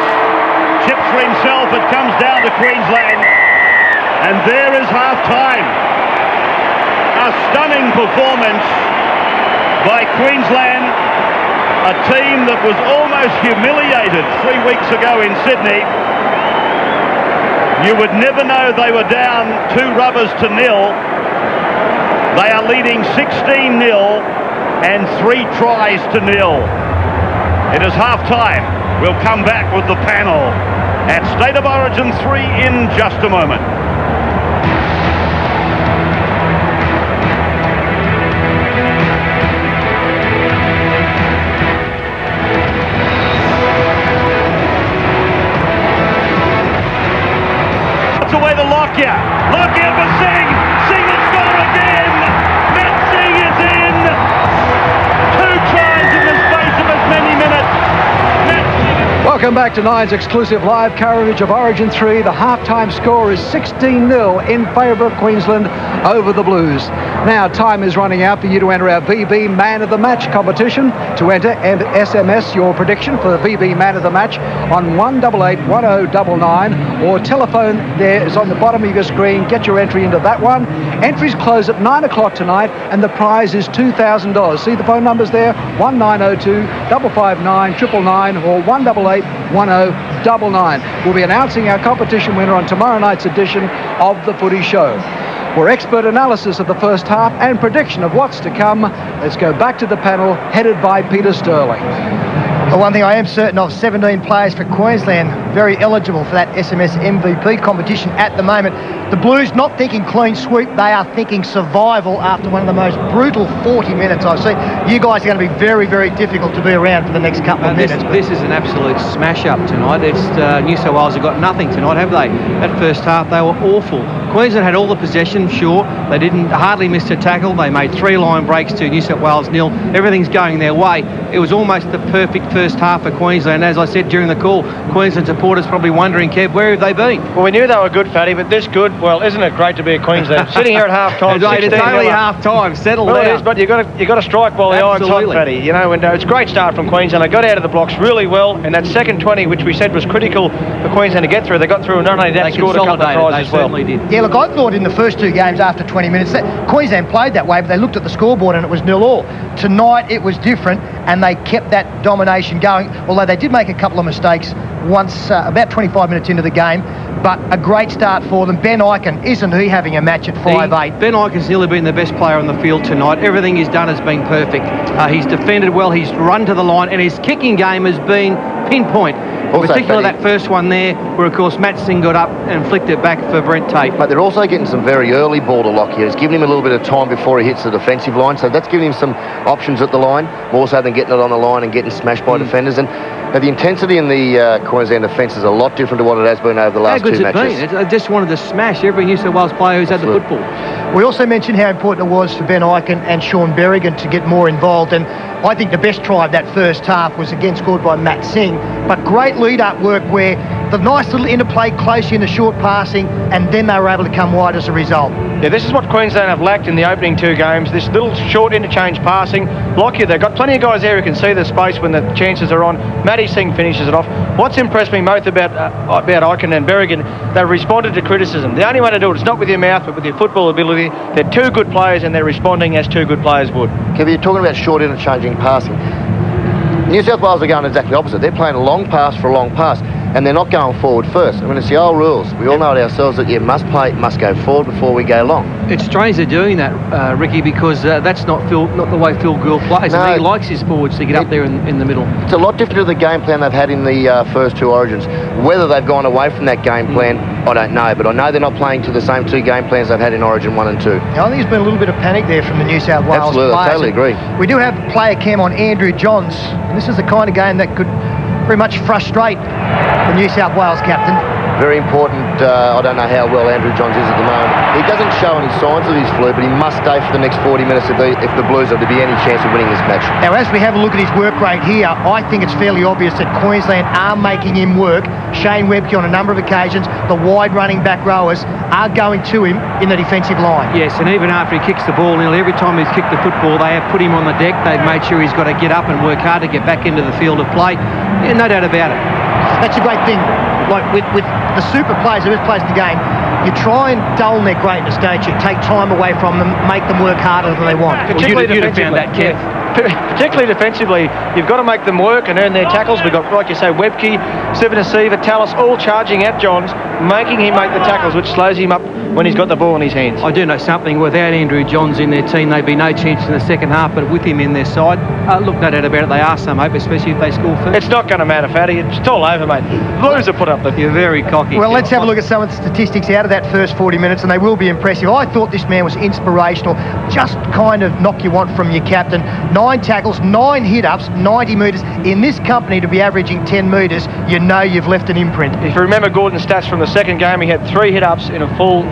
for himself. It comes down to Queensland. And there is half-time. A stunning performance by Queensland, a team that was almost humiliated 3 weeks ago in Sydney. You would never know they were down 2 rubbers to 0. They are leading 16-0 and 3 tries to 0. It is half-time. We'll come back with the panel at State of Origin 3 in just a moment. That's away to Lockyer. Lockyer for Singh. Singh will score again. Matt Singh is in. 2 tries in the space of as many minutes. Welcome back to Nine's exclusive live coverage of Origin 3. The half-time score is 16-0 in favour of Queensland over the Blues. Now time is running out for you to enter our VB Man of the Match competition. To enter, and SMS your prediction for the VB Man of the Match on 1881099, or telephone there is on the bottom of your screen. Get your entry into that one. Entries close at 9 o'clock tonight, and the prize is $2,000. See the phone numbers there? 1902 559 999 or 188 1099. We'll be announcing our competition winner on tomorrow night's edition of The Footy Show. For expert analysis of the first half and prediction of what's to come, let's go back to the panel headed by Peter Sterling. Well, one thing I am certain of, 17 players for Queensland very eligible for that SMS MVP competition at the moment. The Blues not thinking clean sweep, they are thinking survival after one of the most brutal 40 minutes I've seen. You guys are going to be very, very difficult to be around for the next couple of minutes. This is an absolute smash-up tonight. New South Wales have got nothing tonight, have they? That first half, they were awful. Queensland had all the possession, sure. They didn't hardly miss a tackle. They made 3 line breaks to New South Wales 0. Everything's going their way. It was almost the perfect first half for Queensland. As I said during the call, Queensland supporters probably wondering, Kev, where have they been? Well, we knew they were good, Fatty, but this good, well, isn't it great to be a Queensland? Sitting here at half-time, it's only half-time, settle down. Well, it is, but you've got to strike while the iron's hot, Fatty. You know, and it's a great start from Queensland. They got out of the blocks really well, and that second 20, which we said was critical for Queensland to get through, they got through, and not only that, scored a couple of tries as well. They certainly did. Yeah, look, I thought in the first 2 games after 20 minutes that Queensland played that way, but they looked at the scoreboard and it was 0-0. Tonight it was different, and they kept that domination going, although they did make a couple of mistakes once about 25 minutes into the game, but a great start for them. Ben Ikin, isn't he having a match at 5'8"? Ben Ikin's nearly been the best player on the field tonight. Everything he's done has been perfect. He's defended well, he's run to the line, and his kicking game has been pinpoint. In particular, that first one there, where, of course, Matt Singh got up and flicked it back for Brent Tate. But they're also getting some very early ball to Lockyer. It's giving him a little bit of time before he hits the defensive line, so that's giving him some options at the line, more so than getting it on the line and getting smashed by defenders. And the intensity in the Queensland defence is a lot different to what it has been over the last 2 matches. How good's it been? I just wanted to smash every New South Wales player who's had the football. We also mentioned how important it was for Ben Ikin and Sean Berrigan to get more involved, and I think the best try of that first half was again scored by Matt Singh, but great lead-up work where the nice little interplay close in the short passing, and then they were able to come wide as a result. Yeah, this is what Queensland have lacked in the opening 2 games, this little short interchange passing. Like you, they've got plenty of guys there who can see the space when the chances are on. Matty Singh finishes it off. What's impressed me most about Eichen and Berrigan, they've responded to criticism. The only way to do it's not with your mouth, but with your football ability. They're 2 good players, and they're responding as 2 good players would. Kev, you're talking about short interchanging passing. New South Wales are going exactly opposite. They're playing a long pass for a long pass, and they're not going forward first. I mean, it's the old rules. We all know it ourselves that you must go forward before we go long. It's strange they're doing that, Ricky, because that's not the way Phil Gould plays. No. And he likes his forwards to get up there in the middle. It's a lot different to the game plan they've had in the first 2 Origins. Whether they've gone away from that game plan, I don't know. But I know they're not playing to the same 2 game plans they've had in Origin 1 and 2. Now, I think there's been a little bit of panic there from the New South Wales Absolutely, players. I totally agree. We do have player cam on Andrew Johns. And this is the kind of game that could pretty much frustrate the New South Wales captain. Very important. I don't know how well Andrew Johns is at the moment. He doesn't show any signs of his flu, but he must stay for the next 40 minutes if the Blues are to be any chance of winning this match. Now, as we have a look at his work rate here, I think it's fairly obvious that Queensland are making him work. Shane Webke on a number of occasions, the wide running back rowers are going to him in the defensive line. Yes, and even after he kicks the ball, nearly every time he's kicked the football, they have put him on the deck. They've made sure he's got to get up and work hard to get back into the field of play. Yeah, no doubt about it. That's a great thing. Like with the super players, the best players in the game, you try and dull their greatness, don't you? Take time away from them, make them work harder than they want. Particularly you'd have found that, Kev. Particularly defensively, you've got to make them work and earn their tackles. We've got, like you say, Webke, Sivanasiva, Tallis, all charging at Johns, making him make the tackles, which slows him up when he's got the ball in his hands. I do know something. Without Andrew Johns in their team, there'd be no chance in the second half, but with him in their side, look, no doubt about it, they are some hope, especially if they score first. It's not going to matter, Fatty. It's all over, mate. Blues have put up the... You're very cocky. Well, let's have a look at some of the statistics out of that first 40 minutes, and they will be impressive. I thought this man was inspirational. Just kind of knock you want from your captain. 9 tackles, 9 hit-ups, 90 metres. In this company, to be averaging 10 metres, you know you've left an imprint. If you remember Gordon's stats from the second game, he had 3 hit-ups in a full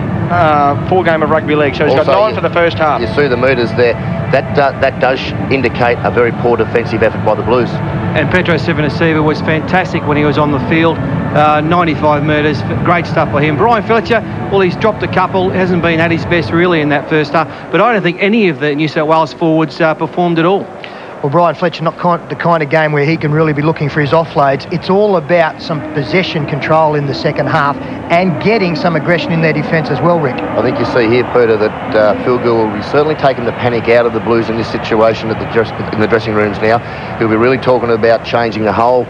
game of rugby league, so he's Also, got 9 for the first half. You see the metres there. That does indicate a very poor defensive effort by the Blues. And Petro Sivanasiva was fantastic when he was on the field. 95 metres, great stuff by him. Brian Fletcher, well, he's dropped a couple, hasn't been at his best really in that first half, but I don't think any of the New South Wales forwards performed at all. Well, Brian Fletcher, not the kind of game where he can really be looking for his offloads. It's all about some possession control in the second half and getting some aggression in their defence as well, Rick. I think you see here, Peter, that Phil Gould will be certainly taking the panic out of the Blues in this situation in the dressing rooms now. He'll be really talking about changing the whole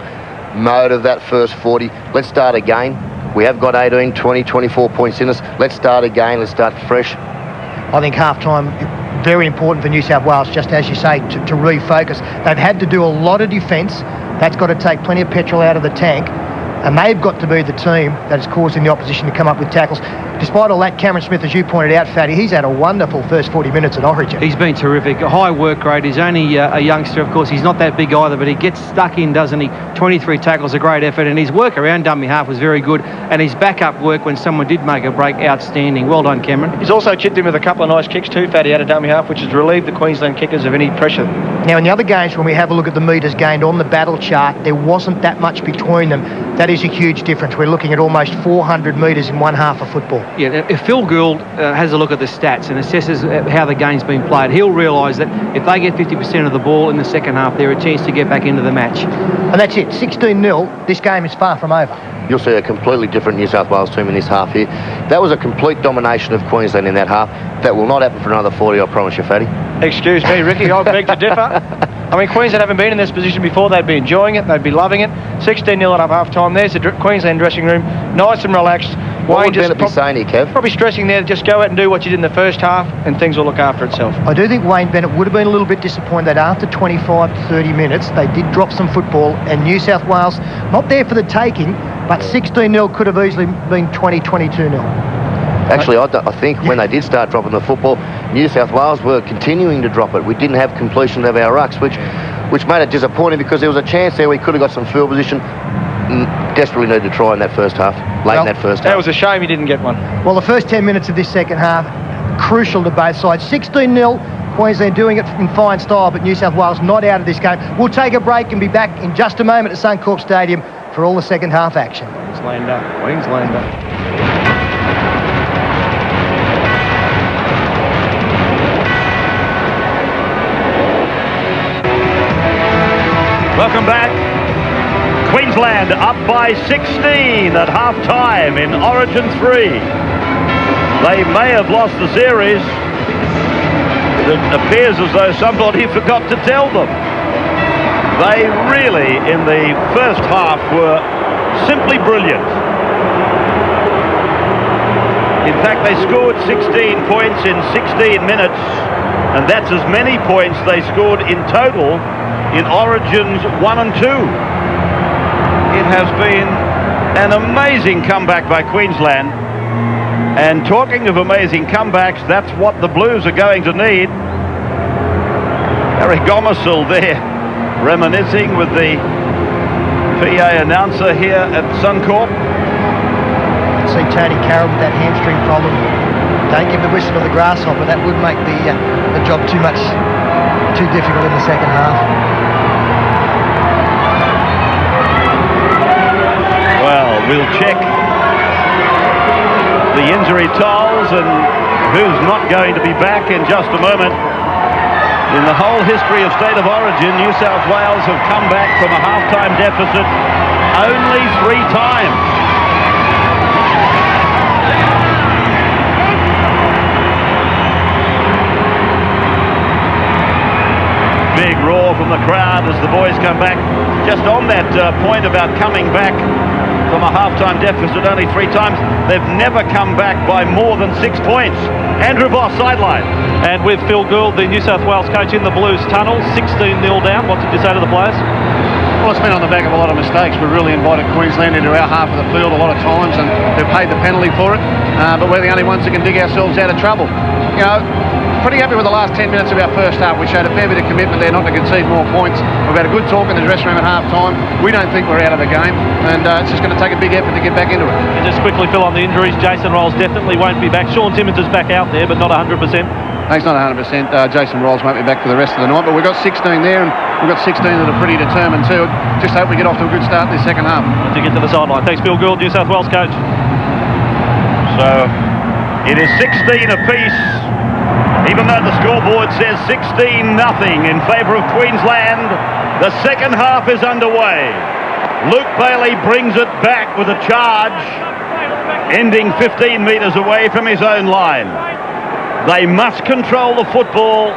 mode of that first 40. Let's start again. We have got 18, 20, 24 points in us. Let's start again. Let's start fresh. I think half-time... very important for New South Wales, just as you say, to refocus. They've had to do a lot of defence. That's got to take plenty of petrol out of the tank, and they've got to be the team that is causing the opposition to come up with tackles. Despite all that, Cameron Smith, as you pointed out, Fatty, he's had a wonderful first 40 minutes at Origin. He's been terrific. A high work rate. He's only a youngster, of course. He's not that big either, but he gets stuck in, doesn't he? 23 tackles, a great effort, and his work around dummy half was very good, and his backup work when someone did make a break, outstanding. Well done, Cameron. He's also chipped in with a couple of nice kicks too, Fatty, out of dummy half, which has relieved the Queensland kickers of any pressure. Now, in the other games, when we have a look at the metres gained on the battle chart, there wasn't that much between them. That is a huge difference. We're looking at almost 400 metres in one half of football. Yeah, if Phil Gould has a look at the stats and assesses how the game's been played, he'll realise that if they get 50% of the ball in the second half, they're a chance to get back into the match. And that's it, 16-0. This game is far from over. You'll see a completely different New South Wales team in this half here. That was a complete domination of Queensland in that half. That will not happen for another 40, I promise you, Fatty. Excuse me, Ricky, I beg to differ. I mean, Queensland haven't been in this position before. They'd be enjoying it. They'd be loving it. 16-0 at half-time. There's the Queensland dressing room, nice and relaxed. What would Bennett be saying here, Kev? Probably stressing there, just go out and do what you did in the first half and things will look after itself. I do think Wayne Bennett would have been a little bit disappointed that after 25 to 30 minutes, they did drop some football, and New South Wales, not there for the taking, but 16-0 could have easily been 20, 22-0. Actually, I think when they did start dropping the football, New South Wales were continuing to drop it. We didn't have completion of our rucks, which made it disappointing because there was a chance there we could have got some field position. Desperately needed to try in that first half, in that first half. It was a shame he didn't get one. Well, the first 10 minutes of this second half, crucial to both sides. 16-0, Queensland doing it in fine style, but New South Wales not out of this game. We'll take a break and be back in just a moment at Suncorp Stadium for all the second half action. Queenslander. Welcome back. Queensland up by 16 at half-time in Origin 3. They may have lost the series. It appears as though somebody forgot to tell them. They really, in the first half, were simply brilliant. In fact, they scored 16 points in 16 minutes, and that's as many points they scored in total in Origins 1 and 2. It has been an amazing comeback by Queensland. And talking of amazing comebacks, that's what the Blues are going to need. Eric Gomersall there, reminiscing with the PA announcer here at Suncorp. See Tony Carroll with that hamstring problem. Don't give the whistle to the grasshopper. That would make the job too difficult in the second half. Well, we'll check the injury tolls and who's not going to be back in just a moment. In the whole history of State of Origin, New South Wales have come back from a half-time deficit only 3 times. Big roar from the crowd as the boys come back. Just on that point about coming back from a half-time deficit only 3 times, they've never come back by more than 6 points. Andrew Boss, sideline. And with Phil Gould, the New South Wales coach, in the Blues tunnel, 16-0 down. What did you say to the players? Well, it's been on the back of a lot of mistakes. We really invited Queensland into our half of the field a lot of times, and they've paid the penalty for it. But we're the only ones that can dig ourselves out of trouble. You know, pretty happy with the last 10 minutes of our first half. We showed a fair bit of commitment there not to concede more points. We've had a good talk in the dressing room at half-time. We don't think we're out of the game, and it's just going to take a big effort to get back into it. And just quickly, Phil, on the injuries, Jason Rolls definitely won't be back. Sean Timmins is back out there, but not 100%. He's not 100%. Jason Rolls won't be back for the rest of the night, but we've got 16 there, and we've got 16 that are pretty determined too. Just hope we get off to a good start in the second half. To get to the sideline. Thanks, Phil Gould, New South Wales coach. So it is 16 apiece, even though the scoreboard says 16-0 in favour of Queensland. The second half is underway. Luke Bailey brings it back with a charge, ending 15 metres away from his own line. They must control the football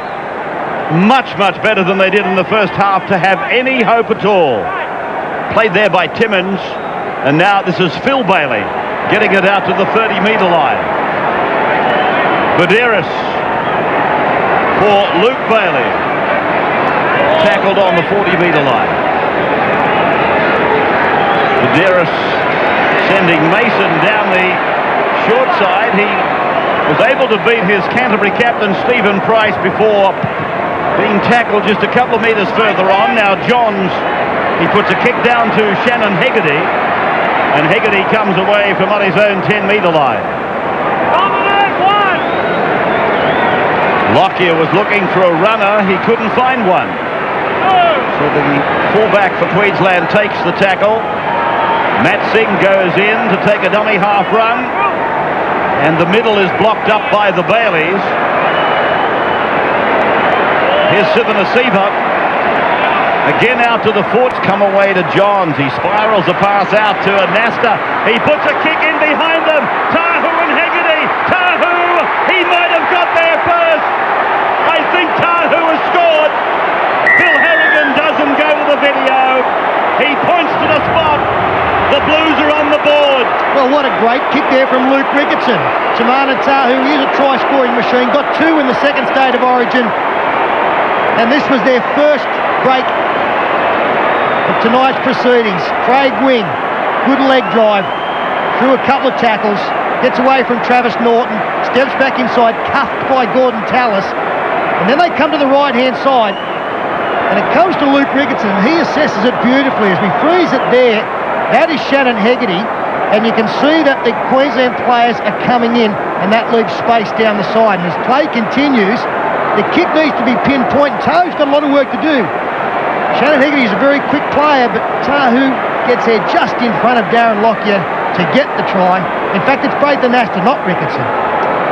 much better than they did in the first half to have any hope at all. Played there by Timmins, and now this is Phil Bailey getting it out to the 30-metre line. Buderis for Luke Bailey, tackled on the 40-metre line. Buderis sending Mason down the short side. He was able to beat his Canterbury captain Stephen Price before being tackled just a couple of metres further on. Now Johns, he puts a kick down to Shannon Hegarty, and Hegarty comes away from on his own 10-metre line. Lockyer was looking for a runner, he couldn't find one. So the fullback for Queensland takes the tackle. Matt Singh goes in to take a dummy half run, and the middle is blocked up by the Baileys. Here's Sivanasiva. Again out to the foot, come away to Johns. He spirals a pass out to Anasta. He puts a kick in behind them. Tahu and Hegarty. Tahu, he might have got there first. I think Tahu has scored. Bill Harrigan doesn't go to the video. He points to the spot. The Blues are on the board. Well, what a great kick there from Luke Ricketson. Tamana Tahu, he is a try-scoring machine. Got 2 in the second State of Origin. And this was their first break of tonight's proceedings. Craig Wing, good leg drive, through a couple of tackles, gets away from Travis Norton, steps back inside, cuffed by Gordon Tallis. And then they come to the right-hand side, and it comes to Luke Ricketson, and he assesses it beautifully as we freeze it there. That is Shannon Hegarty, and you can see that the Queensland players are coming in, and that leaves space down the side. And as play continues, the kick needs to be pinpoint. Tahu's got a lot of work to do. Shannon Hegarty is a very quick player, but Tahu gets there just in front of Darren Lockyer to get the try. In fact, it's Braithen Astor, not Ricketson.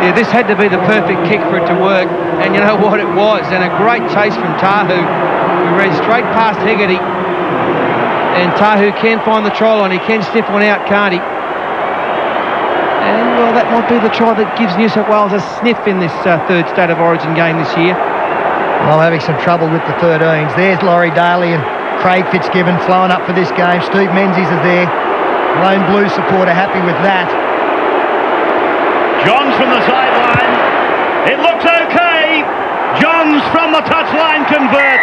Yeah, this had to be the perfect kick for it to work, and you know what, it was. And a great chase from Tahu, who ran straight past Hegarty. And Tahu can find the try line. He can sniff one out, can't he? And, well, that might be the try that gives New South Wales a sniff in this third State of Origin game this year. Well, having some trouble with the 13s. There's Laurie Daly and Craig Fitzgibbon flowing up for this game. Steve Menzies is there. Lone Blue supporter happy with that. Johns from the sideline. It looks okay. Johns from the touchline convert.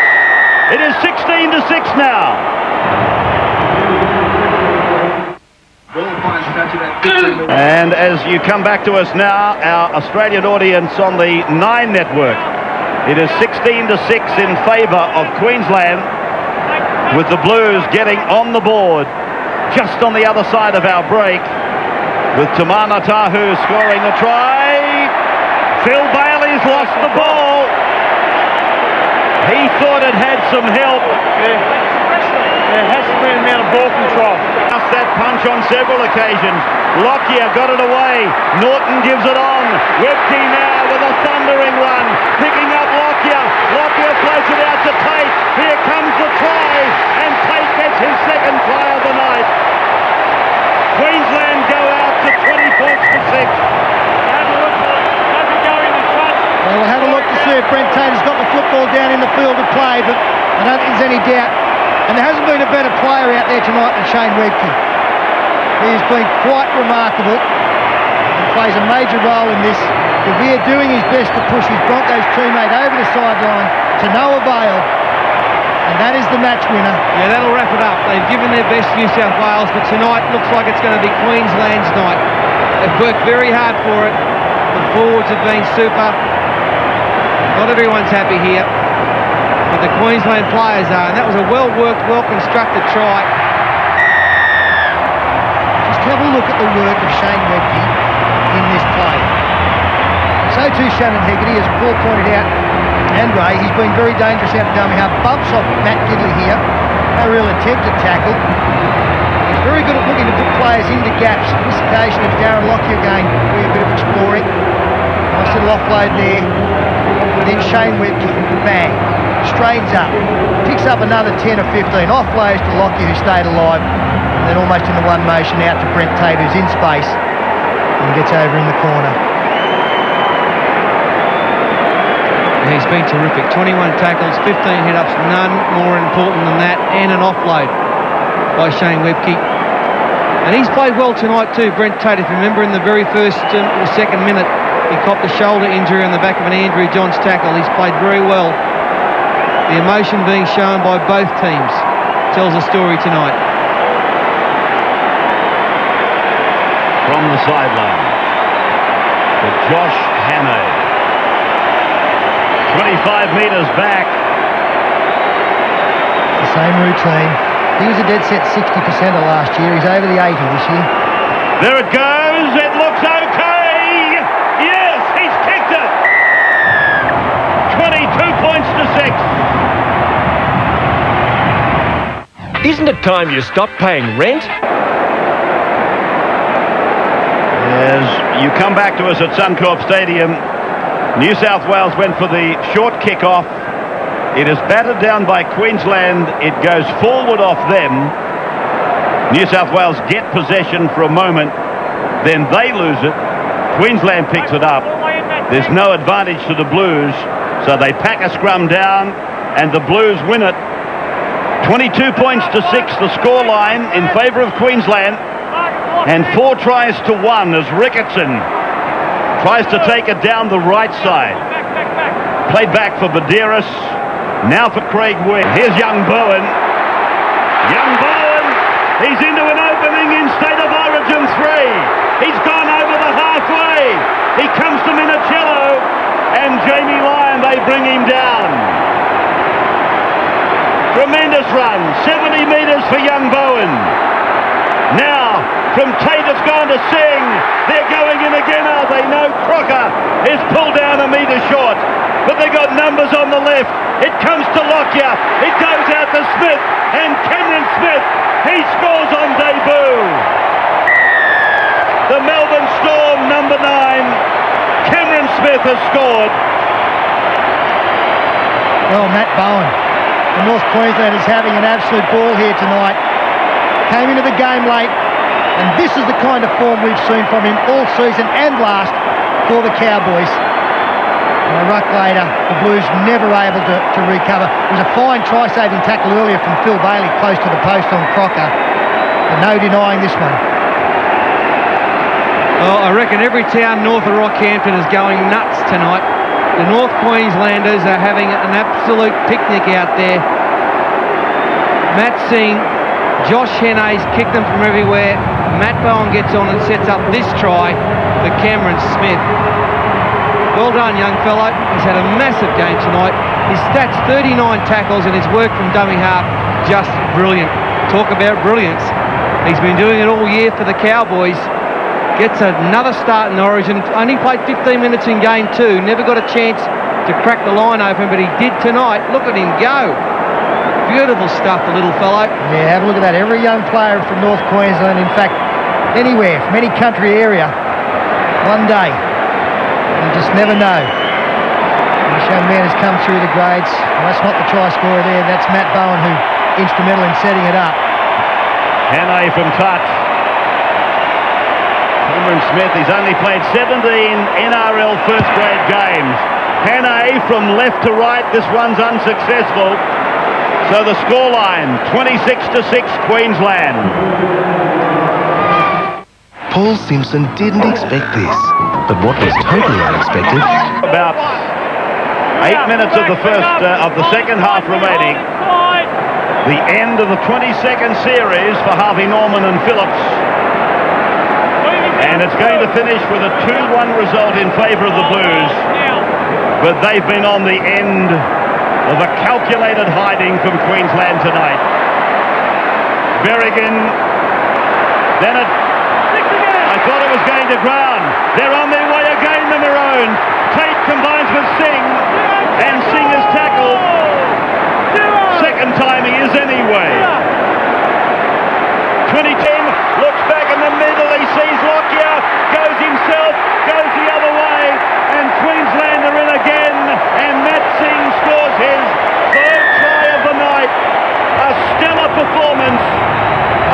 It is 16-6 now. And as you come back to us now, our Australian audience on the 9 network, it is 16-6 in favour of Queensland, with the Blues getting on the board just on the other side of our break, with Tamana Tahu scoring a try. Phil Bailey's lost the ball. He thought it had some help. There has to be an amount of ball control. Just that punch on several occasions. Lockyer got it away. Norton gives it on. Webke now with a thundering run. Picking up Lockyer. Lockyer plays it out to Tate. Here comes the try. And Tate gets his second try of the night. Queensland go out to 20 points to 6. Well, we'll have a look to see if Brent Tate has got the football down in the field to play, but I don't think there's any doubt. And there hasn't been a better player out there tonight than Shane Webke. He's been quite remarkable. He plays a major role in this. De Vere doing his best to push his Broncos teammate over the sideline to no avail. And that is the match winner. Yeah, that'll wrap it up. They've given their best to New South Wales, but tonight looks like it's going to be Queensland's night. They've worked very hard for it. The forwards have been super. Not everyone's happy here, but the Queensland players are, and that was a well-worked, well-constructed try. Just have a look at the work of Shane Webke in this play. So too Shannon Hegarty, as Paul pointed out, and Ray, he's been very dangerous out of dummy half. Bumps off Matt Gidley here. No real attempt at tackle. He's very good at looking to put players into gaps. On this occasion, it's Darren Lockyer again doing a bit of exploring. Nice little offload there. Then Shane Webke, bang, straightens up, picks up another 10 or 15, offloads to Lockyer, who stayed alive, and then almost in the one motion out to Brent Tate, who's in space, and gets over in the corner. He's been terrific. 21 tackles, 15 hit-ups, none more important than that, and an offload by Shane Webke. And he's played well tonight too, Brent Tate. If you remember, in the very first or second minute, he copped a shoulder injury on the back of an Andrew Johns tackle. He's played very well. The emotion being shown by both teams tells a story tonight. From the sideline, to Josh Hannay. 25 metres back. It's the same routine. He was a dead set 60%er last year. He's over the 80 this year. There it goes. It looks okay. Yes, he's kicked it. 22 points to 6. Isn't it time you stopped paying rent? As you come back to us at Suncorp Stadium, New South Wales went for the short kick-off. It is battered down by Queensland. It goes forward off them. New South Wales get possession for a moment, then they lose it. Queensland picks it up. There's no advantage to the Blues, so they pack a scrum down, and the Blues win it. 22 points to 6, the scoreline in favour of Queensland, and 4 tries to 1 as Ricketson tries to take it down the right side. Played back for Badeiras, now for Craig Webb. Here's young Bowen. Young Bowen, he's into an opening in State of Origin 3. He's gone over the halfway. He comes to Minicello, and Jamie Lyon, they bring him down. Tremendous run, 70 metres for young Bowen. Now, from Tate, it's gone to Singh. They're going in again, are they? No, Crocker is pulled down a metre short. but they got numbers on the left. It comes to Lockyer. It goes out to Smith, and Cameron Smith, he scores on debut. The Melbourne Storm, number 9, Cameron Smith has scored. Well, Matt Bowen, the North Queensland is having an absolute ball here tonight. Came into the game late, and this is the kind of form we've seen from him all season and last for the Cowboys. And a ruck later, the Blues never able to recover. It was a fine try-saving tackle earlier from Phil Bailey close to the post on Crocker. But no denying this one. Well, I reckon every town north of Rockhampton is going nuts tonight. The North Queenslanders are having an absolute picnic out there. Matt Singh, Josh Henne's kicked them from everywhere. Matt Bowen gets on and sets up this try for Cameron Smith. Well done, young fellow. He's had a massive game tonight. His stats, 39 tackles, and his work from dummy half, just brilliant. Talk about brilliance. He's been doing it all year for the Cowboys. Gets another start in Origin. Only played 15 minutes in game 2. Never got a chance to crack the line open, but he did tonight. Look at him go. Beautiful stuff, the little fellow. Yeah, have a look at that. Every young player from North Queensland, in fact, anywhere, from any country area, one day. You just never know. This young man has come through the grades. Well, that's not the try scorer there. That's Matt Bowen, who instrumental in setting it up. Hannay from touch. Cameron Smith, he's only played 17 NRL first grade games. Hannay from left to right. This one's unsuccessful. So the scoreline, 26-6 Queensland. Paul Simpson didn't expect this, but what was totally unexpected... About 8 minutes of the second half remaining. The end of the 22nd series for Harvey Norman and Phillips. And it's going to finish with a 2-1 result in favour of the Blues. But they've been on the end of a calculated hiding from Queensland tonight. Berrigan, then I thought it was going to ground. They're on their way again, the Maroon. Tate combines with Singh, and Singh is tackled. Second time he is anyway. 2010 looks back in the middle. He sees Lockyer, goes himself, goes the other way, and Queensland are in again. And Matt Singh scores his third try of the night. A stellar performance.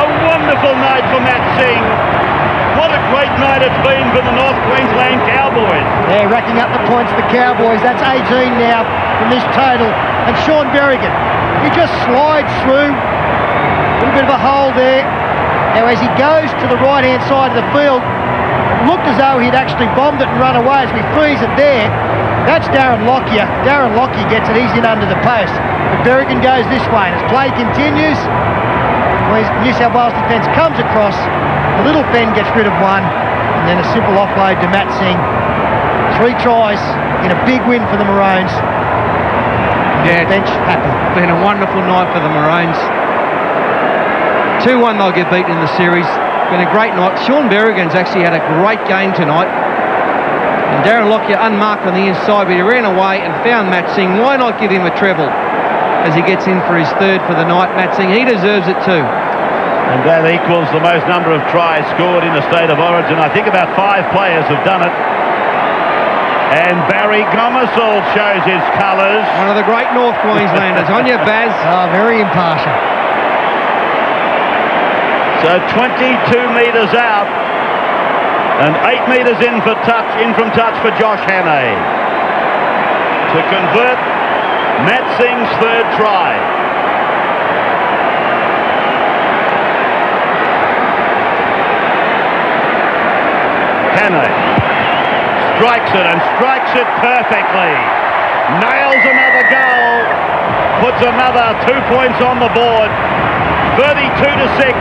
A wonderful night for Matt Singh. What a great night it's been for the North Queensland Cowboys. They're racking up the points, the Cowboys. That's 18 now from this total. And Sean Berrigan, he just slides through. A little bit of a hole there. Now as he goes to the right-hand side of the field, it looked as though he'd actually bombed it and run away. As we freeze it there, that's Darren Lockyer. Darren Lockyer gets it. He's in under the post. But Berrigan goes this way. And as play continues, New South Wales defence comes across. The little Fenn gets rid of one, and then a simple offload to Matt Singh. 3 tries in a big win for the Maroons. Yeah, bench happy. Been a wonderful night for the Maroons. 2-1 they'll get beaten in the series. Been a great night. Sean Berrigan's actually had a great game tonight. And Darren Lockyer unmarked on the inside, but he ran away and found Matt Singh. Why not give him a treble as he gets in for his third for the night? Matt Singh, he deserves it too. And that equals the most number of tries scored in the state of origin. I think about 5 players have done it. And Barry Gomersall shows his colours. One of the great North Queenslanders. On your Baz. Oh, very impartial. So 22 metres out. And 8 metres in from touch for Josh Hannay. To convert Matt Singh's third try. Hannay strikes it and strikes it perfectly. Nails another goal. Puts another 2 points on the board. 32-6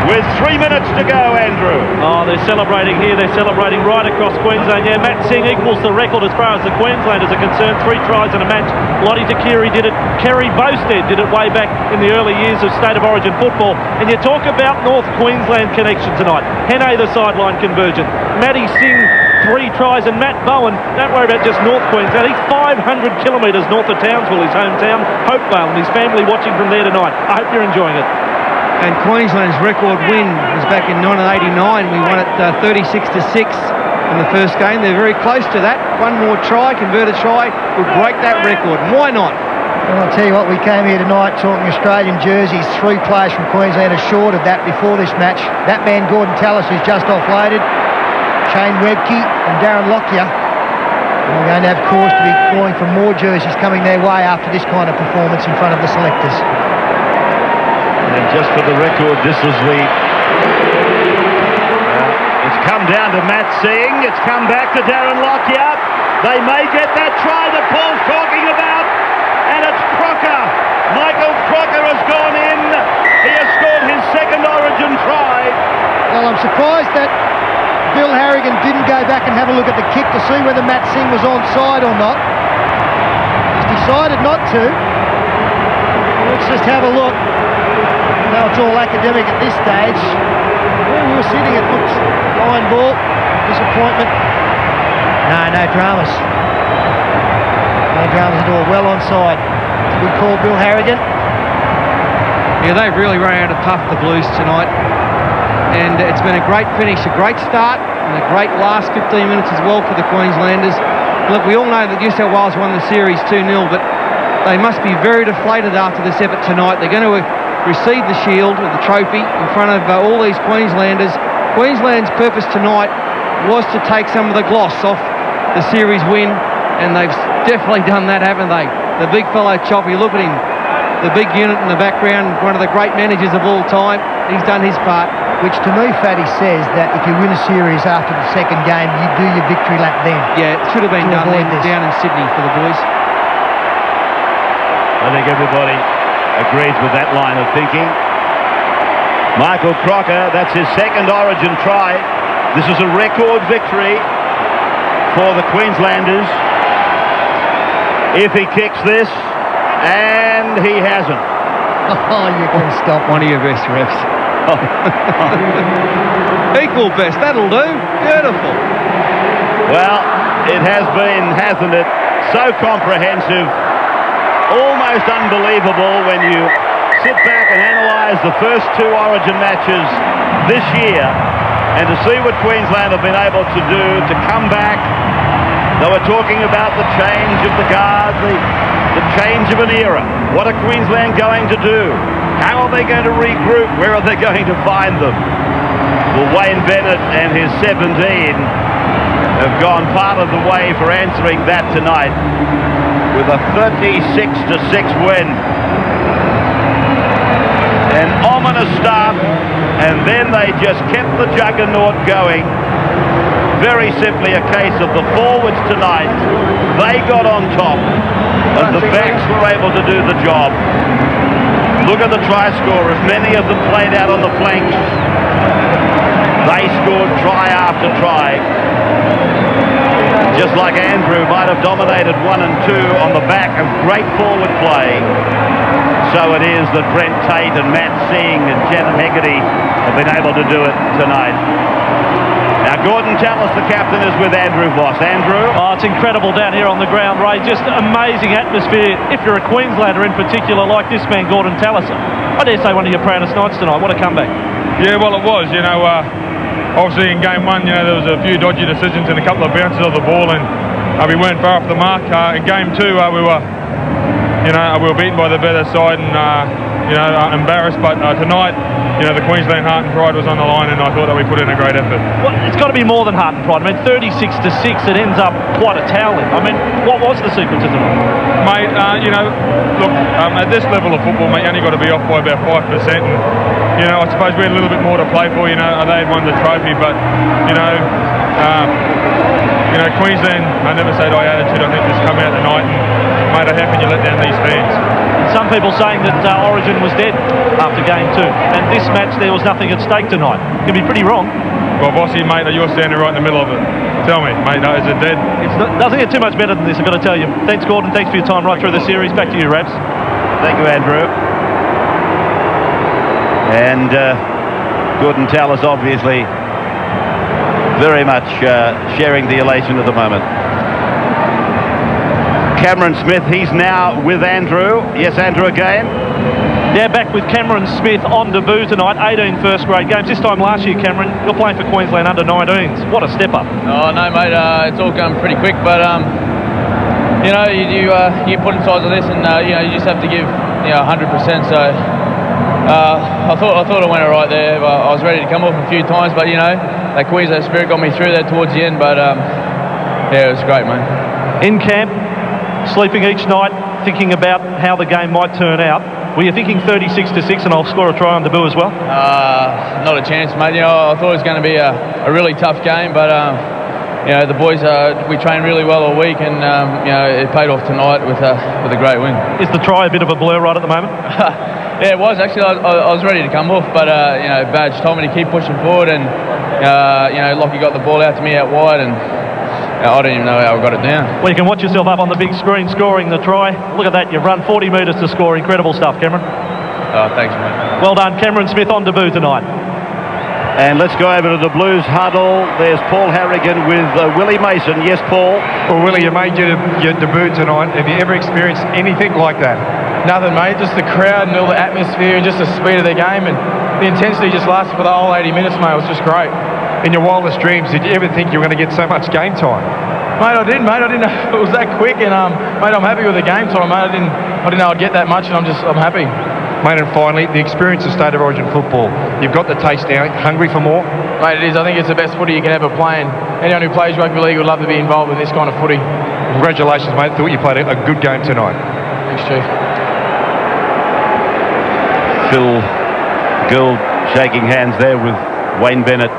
with 3 minutes to go, Andrew. Oh, they're celebrating here. They're celebrating right across Queensland. Yeah, Matt Singh equals the record as far as the Queenslanders are concerned. 3 tries in a match. Lottie Takiri did it. Kerry Bowstead did it way back in the early years of State of Origin football. And you talk about North Queensland connection tonight. Hannay, the sideline conversion. Matty Singh 3 tries, and Matt Bowen, don't worry about just North Queensland, he's 500 kilometres north of Townsville, his hometown, Hopevale, and his family watching from there tonight. I hope you're enjoying it. And Queensland's record win was back in 1989. We won it 36-6 in the first game. They're very close to that. One more try, converted try, would break that record. Why not? Well, I'll tell you what, we came here tonight talking Australian jerseys. 3 players from Queensland are short of that before this match. That man, Gordon Tallis, who's just offloaded, Shane Webke and Darren Lockyer. We're going to have cause to be calling for more jerseys coming their way after this kind of performance in front of the selectors. And just for the record, this is the... it's come down to Matt Singh. It's come back to Darren Lockyer. They may get that try that Paul's talking about. And it's Crocker. Michael Crocker has gone in. He has scored his second Origin try. Well, I'm surprised that Bill Harrigan didn't go back and have a look at the kick to see whether Matt Singh was onside or not. He's decided not to. Let's just have a look. Now it's all academic at this stage. Where we were sitting, it looks line ball. Disappointment. No dramas. No dramas at all. Well onside. Good call, Bill Harrigan. Yeah, they've really run out of puff, the Blues, tonight. And it's been a great finish, a great start, and a great last 15 minutes as well for the Queenslanders. Look, we all know that New South Wales won the series 2-0, but they must be very deflated after this effort tonight. They're going to receive the shield or the trophy in front of all these Queenslanders. Queensland's purpose tonight was to take some of the gloss off the series win, and they've definitely done that, haven't they? The big fellow Choppy, look at him, the big unit in the background, one of the great managers of all time. He's done his part. Which to me, Fatty, says that if you win a series after the second game, you do your victory lap then. Yeah, it should have been done then, down in Sydney for the boys. I think everybody agrees with that line of thinking. Michael Crocker, that's his second Origin try. This is a record victory for the Queenslanders. If he kicks this, and he hasn't. Oh, you can stop. One of your best refs. Equal best, that'll do. Beautiful. Well, it has been, hasn't it, so comprehensive, almost unbelievable when you sit back and analyse the first 2 Origin matches this year and to see what Queensland have been able to do to come back. They were talking about the change of the guard, the change of an era. What are Queensland going to do? How are they going to regroup? Where are they going to find them? Well, Wayne Bennett and his 17 have gone part of the way for answering that tonight with a 36-6 win. An ominous start, and then they just kept the juggernaut going. Very simply a case of the forwards tonight. They got on top, and the backs were able to do the job. Look at the try scorers. Many of them played out on the flanks. They scored try after try. Just like Andrew might have dominated 1 and 2 on the back of great forward play. So it is that Brent Tate and Matt Singh and Janet Hegarty have been able to do it tonight. Now Gordon Tallis, the captain, is with Andrew Voss. Andrew? Oh, it's incredible down here on the ground, Ray. Just amazing atmosphere. If you're a Queenslander in particular, like this man, Gordon Tallis, I dare say one of your proudest nights tonight. What a comeback. Yeah, well, it was. Obviously in game 1, there was a few dodgy decisions and a couple of bounces of the ball, and we weren't far off the mark. In game 2, we were beaten by the better side and embarrassed. But tonight, the Queensland heart and pride was on the line, and I thought that we put in a great effort. Well, it's got to be more than heart and pride. I mean, 36-6, it ends up quite a toweling. I mean, what was the secret to tonight? Mate, look, at this level of football, mate, you only got to be off by about 5%. And, I suppose we had a little bit more to play for. They had won the trophy, but, Queensland, I never say die attitude, I think, just come out tonight and, mate, how can you let down these fans? Some people saying that Origin was dead after game 2, and this match there was nothing at stake tonight. Could be pretty wrong. Well, Bossy, mate, you're standing right in the middle of it. Tell me, mate, is it dead? Doesn't get too much better than this, I've got to tell you. Thanks, Gordon. Thanks for your time right through the series. Back to you, Rabs. Thank you, Andrew. And Gordon Tallis, obviously very much sharing the elation at the moment. Cameron Smith, he's now with Andrew. Yes, Andrew again. Yeah, back with Cameron Smith on debut tonight. 18 first grade games. This time last year, Cameron, you're playing for Queensland under-19s. What a step up. Oh, no, mate. It's all going pretty quick, but, you know, you put in sides of this and, you know, you just have to give, you know, 100%. So I thought I went all right there. I was ready to come off a few times, but, you know, that Queensland spirit got me through there towards the end. But, yeah, it was great, mate. In camp, sleeping each night, thinking about how the game might turn out. Were you thinking 36-6 and I'll score a try on debut as well? Not a chance, mate. You know, I thought it was going to be a really tough game, but you know, the boys we trained really well all week, and you know, it paid off tonight with a great win. Is the try a bit of a blur right at the moment? Yeah, it was actually. I was ready to come off, but you know, Badge told me to keep pushing forward, and you know, Lockie got the ball out to me out wide, and I don't even know how I got it down. Well, you can watch yourself up on the big screen scoring the try. Look at that, you've run 40 metres to score. Incredible stuff, Cameron. Oh, thanks, mate. Well done, Cameron Smith on debut tonight. And let's go over to the Blues huddle. There's Paul Harrigan with Willie Mason. Yes, Paul? Well, Willie, you made your debut tonight. Have you ever experienced anything like that? Nothing, mate. Just the crowd and all the atmosphere and just the speed of the game, and the intensity just lasted for the whole 80 minutes, mate. It was just great. In your wildest dreams, did you ever think you were going to get so much game time? Mate, I didn't, mate. I didn't know it was that quick, and mate, I'm happy with the game time, mate. I didn't know I'd get that much, and I'm happy. Mate, and finally, the experience of State of Origin football. You've got the taste now. Hungry for more? Mate, it is. I think it's the best footy you can ever play, and anyone who plays rugby league would love to be involved with this kind of footy. Congratulations, mate. Thought you played a good game tonight. Thanks, Chief. Phil Gill shaking hands there with Wayne Bennett.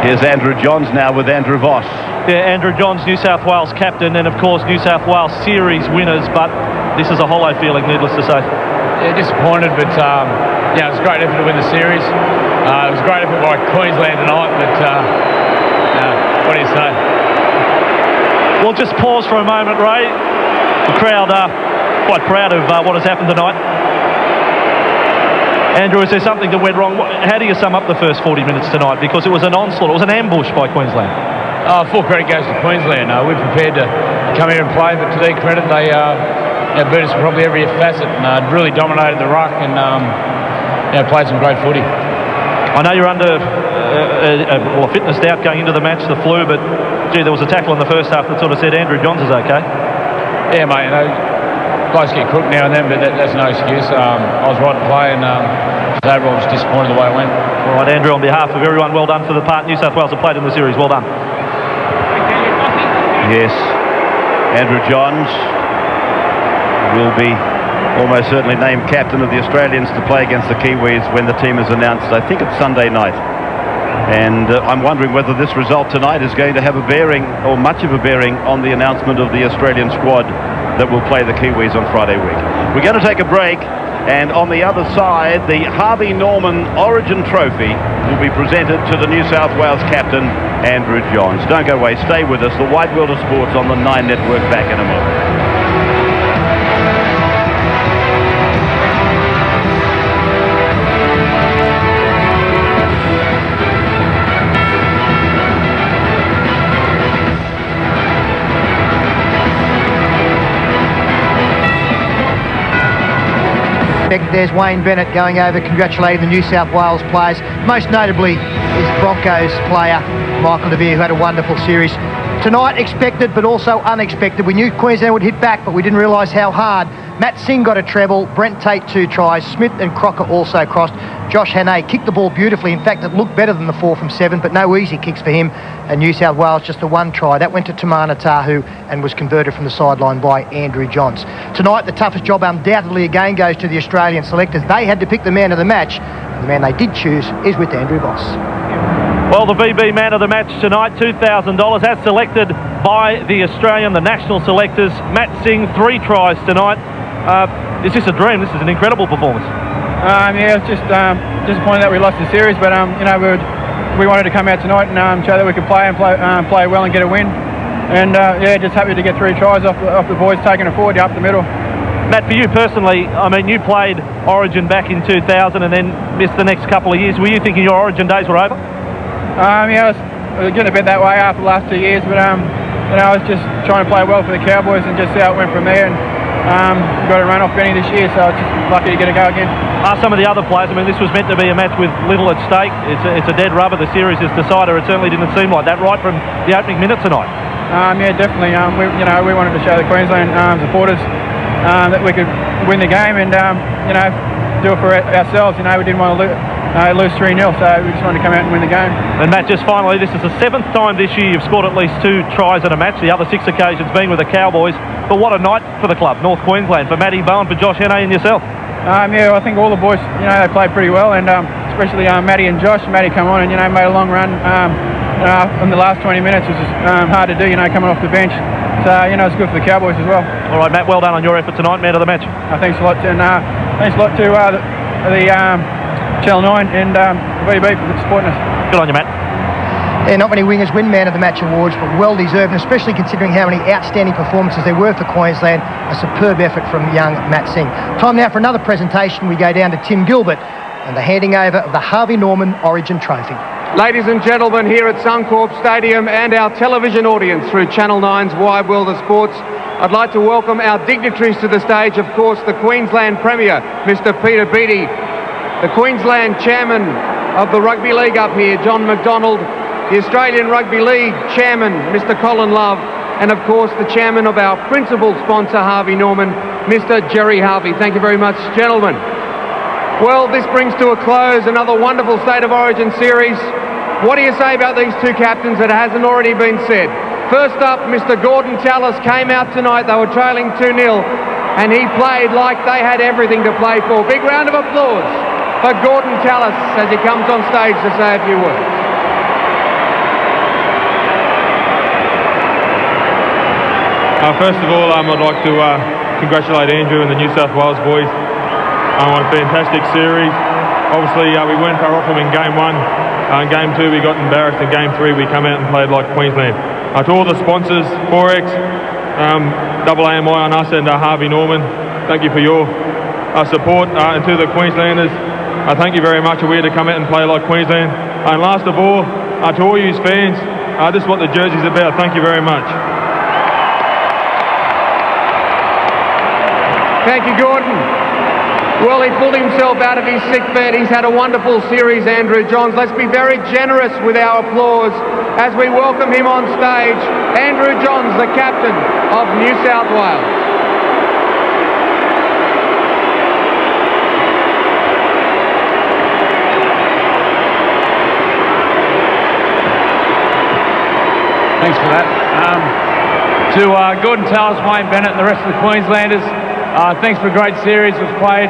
Here's Andrew Johns now with Andrew Voss. Yeah, Andrew Johns, New South Wales captain, and of course New South Wales series winners, but this is a hollow feeling, needless to say. Yeah, disappointed, but yeah, it was a great effort to win the series. It was a great effort by Queensland tonight, but what do you say? We'll just pause for a moment, Ray. The crowd are quite proud of what has happened tonight. Andrew, is there something that went wrong? How do you sum up the first 40 minutes tonight? Because it was an onslaught, it was an ambush by Queensland. Full credit goes to Queensland. We're prepared to come here and play, but to their credit, they beat us in probably every facet and really dominated the ruck and played some great footy. I know you're under a fitness doubt going into the match, the flu, but gee, there was a tackle in the first half that sort of said Andrew Johns is okay. Yeah, mate, you know, guys get cooked now and then, but that's no excuse. I was right to play, and overall, I was disappointed the way it went. All right, Andrew, on behalf of everyone, well done for the part New South Wales have played in the series. Well done. Yes, Andrew Johns will be almost certainly named captain of the Australians to play against the Kiwis when the team is announced. I think it's Sunday night. And I'm wondering whether this result tonight is going to have a bearing, or much of a bearing, on the announcement of the Australian squad that will play the Kiwis on Friday week. We're going to take a break, and on the other side, the Harvey Norman Origin Trophy will be presented to the New South Wales captain, Andrew Johns. Don't go away, stay with us. The Wide World of Sports on the 9 Network, back in a moment. There's Wayne Bennett going over, congratulating the New South Wales players, most notably his Broncos player, Michael DeVere, who had a wonderful series. Tonight, expected but also unexpected. We knew Queensland would hit back, but we didn't realise how hard. Matt Singh got a treble, Brent Tate 2 tries, Smith and Crocker also crossed. Josh Hannay kicked the ball beautifully. In fact, it looked better than the 4 from 7, but no easy kicks for him. And New South Wales just the 1 try. That went to Tamana Tahu and was converted from the sideline by Andrew Johns. Tonight, the toughest job undoubtedly again goes to the Australian selectors. They had to pick the man of the match. And the man they did choose is with Andrew Voss. Well, the VB man of the match tonight, $2,000, as selected by the Australian, the national selectors. Matt Singh, 3 tries tonight. Is this a dream? This is an incredible performance. Yeah, it's just disappointed that we lost the series, but you know, we wanted to come out tonight and show that we could play well and get a win. And yeah, just happy to get 3 tries off the boys taking it forward up the middle. Matt, for you personally, I mean, you played Origin back in 2000 and then missed the next couple of years. Were you thinking your Origin days were over? Yeah, I was getting a bit that way after the last 2 years, but you know, I was just trying to play well for the Cowboys and just see how it went from there. And got a run off Benny this year, so I was just lucky to get a go again. Some of the other players, I mean, this was meant to be a match with little at stake. It's a dead rubber. The series is decided. It certainly didn't seem like that right from the opening minute tonight. Yeah, definitely. We wanted to show the Queensland supporters that we could win the game and do it for ourselves. We didn't want to lose 3-0, so we just wanted to come out and win the game. And Matt, just finally, this is the 7th time this year you've scored at least 2 tries in a match, the other 6 occasions being with the Cowboys. But what a night for the club, North Queensland, for Matty Bowen, for Josh Hannay and yourself. Yeah, I think all the boys, they played pretty well, and especially Matty and Josh. Matty come on and made a long run. In the last 20 minutes, which is hard to do, coming off the bench. So, it's good for the Cowboys as well. All right, Matt, well done on your effort tonight, man of the match. Thanks a lot, and thanks a lot to the Channel 9 and VB for supporting us. Good on you, Matt. Yeah, not many wingers win Man of the Match awards, but well deserved, and especially considering how many outstanding performances there were for Queensland. A superb effort from young Matt Singh. Time now for another presentation. We go down to Tim Gilbert and the handing over of the Harvey Norman Origin Trophy. Ladies and gentlemen, here at Suncorp Stadium and our television audience through Channel 9's Wide World of Sports, I'd like to welcome our dignitaries to the stage. Of course, the Queensland Premier, Mr. Peter Beattie, the Queensland Chairman of the Rugby League up here, John McDonald, the Australian Rugby League Chairman, Mr. Colin Love, and of course the Chairman of our principal sponsor, Harvey Norman, Mr. Jerry Harvey. Thank you very much, gentlemen. Well, this brings to a close another wonderful State of Origin series. What do you say about these 2 captains that hasn't already been said? First up, Mr. Gordon Tallis came out tonight. They were trailing 2-0, and he played like they had everything to play for. Big round of applause for Gordon Tallis as he comes on stage to say a few words. First of all, I'd like to congratulate Andrew and the New South Wales boys on a fantastic series. Obviously, we weren't far off them in Game 1. In Game 2, we got embarrassed. In Game 3, we come out and played like Queensland. To all the sponsors, Forex, AAMI on us and Harvey Norman, thank you for your support. And to the Queenslanders, thank you very much. We're here to come out and play like Queensland. And last of all, to all you fans, this is what the jersey's about. Thank you very much. Thank you, Gordon. Well, he pulled himself out of his sick bed. He's had a wonderful series, Andrew Johns. Let's be very generous with our applause as we welcome him on stage. Andrew Johns, the captain of New South Wales. Thanks for that. To Gordon Tallis, Wayne Bennett and the rest of the Queenslanders, thanks for a great series. It was played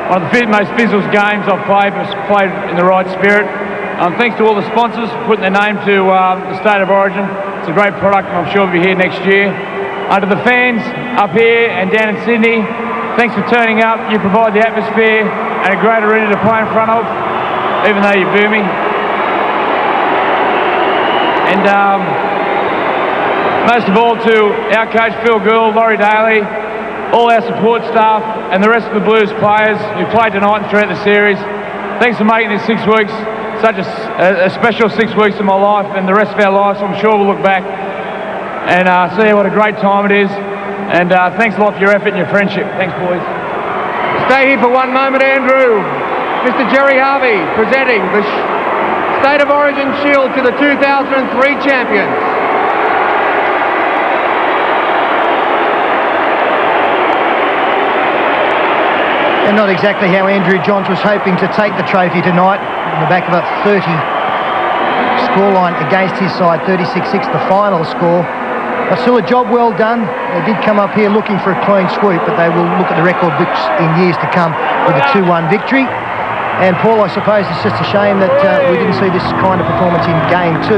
one of the most physical games I've played, but it's played in the right spirit. Thanks to all the sponsors for putting their name to the State of Origin. It's a great product, and I'm sure we'll be here next year. To the fans up here and down in Sydney, thanks for turning up. You provide the atmosphere and a great arena to play in front of, even though you boo me. And most of all to our coach Phil Gould, Laurie Daly, all our support staff and the rest of the Blues players who played tonight and throughout the series. Thanks for making this 6 weeks such a special 6 weeks of my life and the rest of our lives. I'm sure we'll look back and see what a great time it is. And thanks a lot for your effort and your friendship. Thanks, boys. Stay here for one moment, Andrew. Mr. Jerry Harvey presenting the State of Origin Shield to the 2003 champions. And not exactly how Andrew Johns was hoping to take the trophy tonight, on the back of a 30 scoreline against his side, 36-6 the final score. But still a job well done. They did come up here looking for a clean sweep, but they will look at the record books in years to come with a 2-1 victory. And Paul, I suppose it's just a shame that we didn't see this kind of performance in Game 2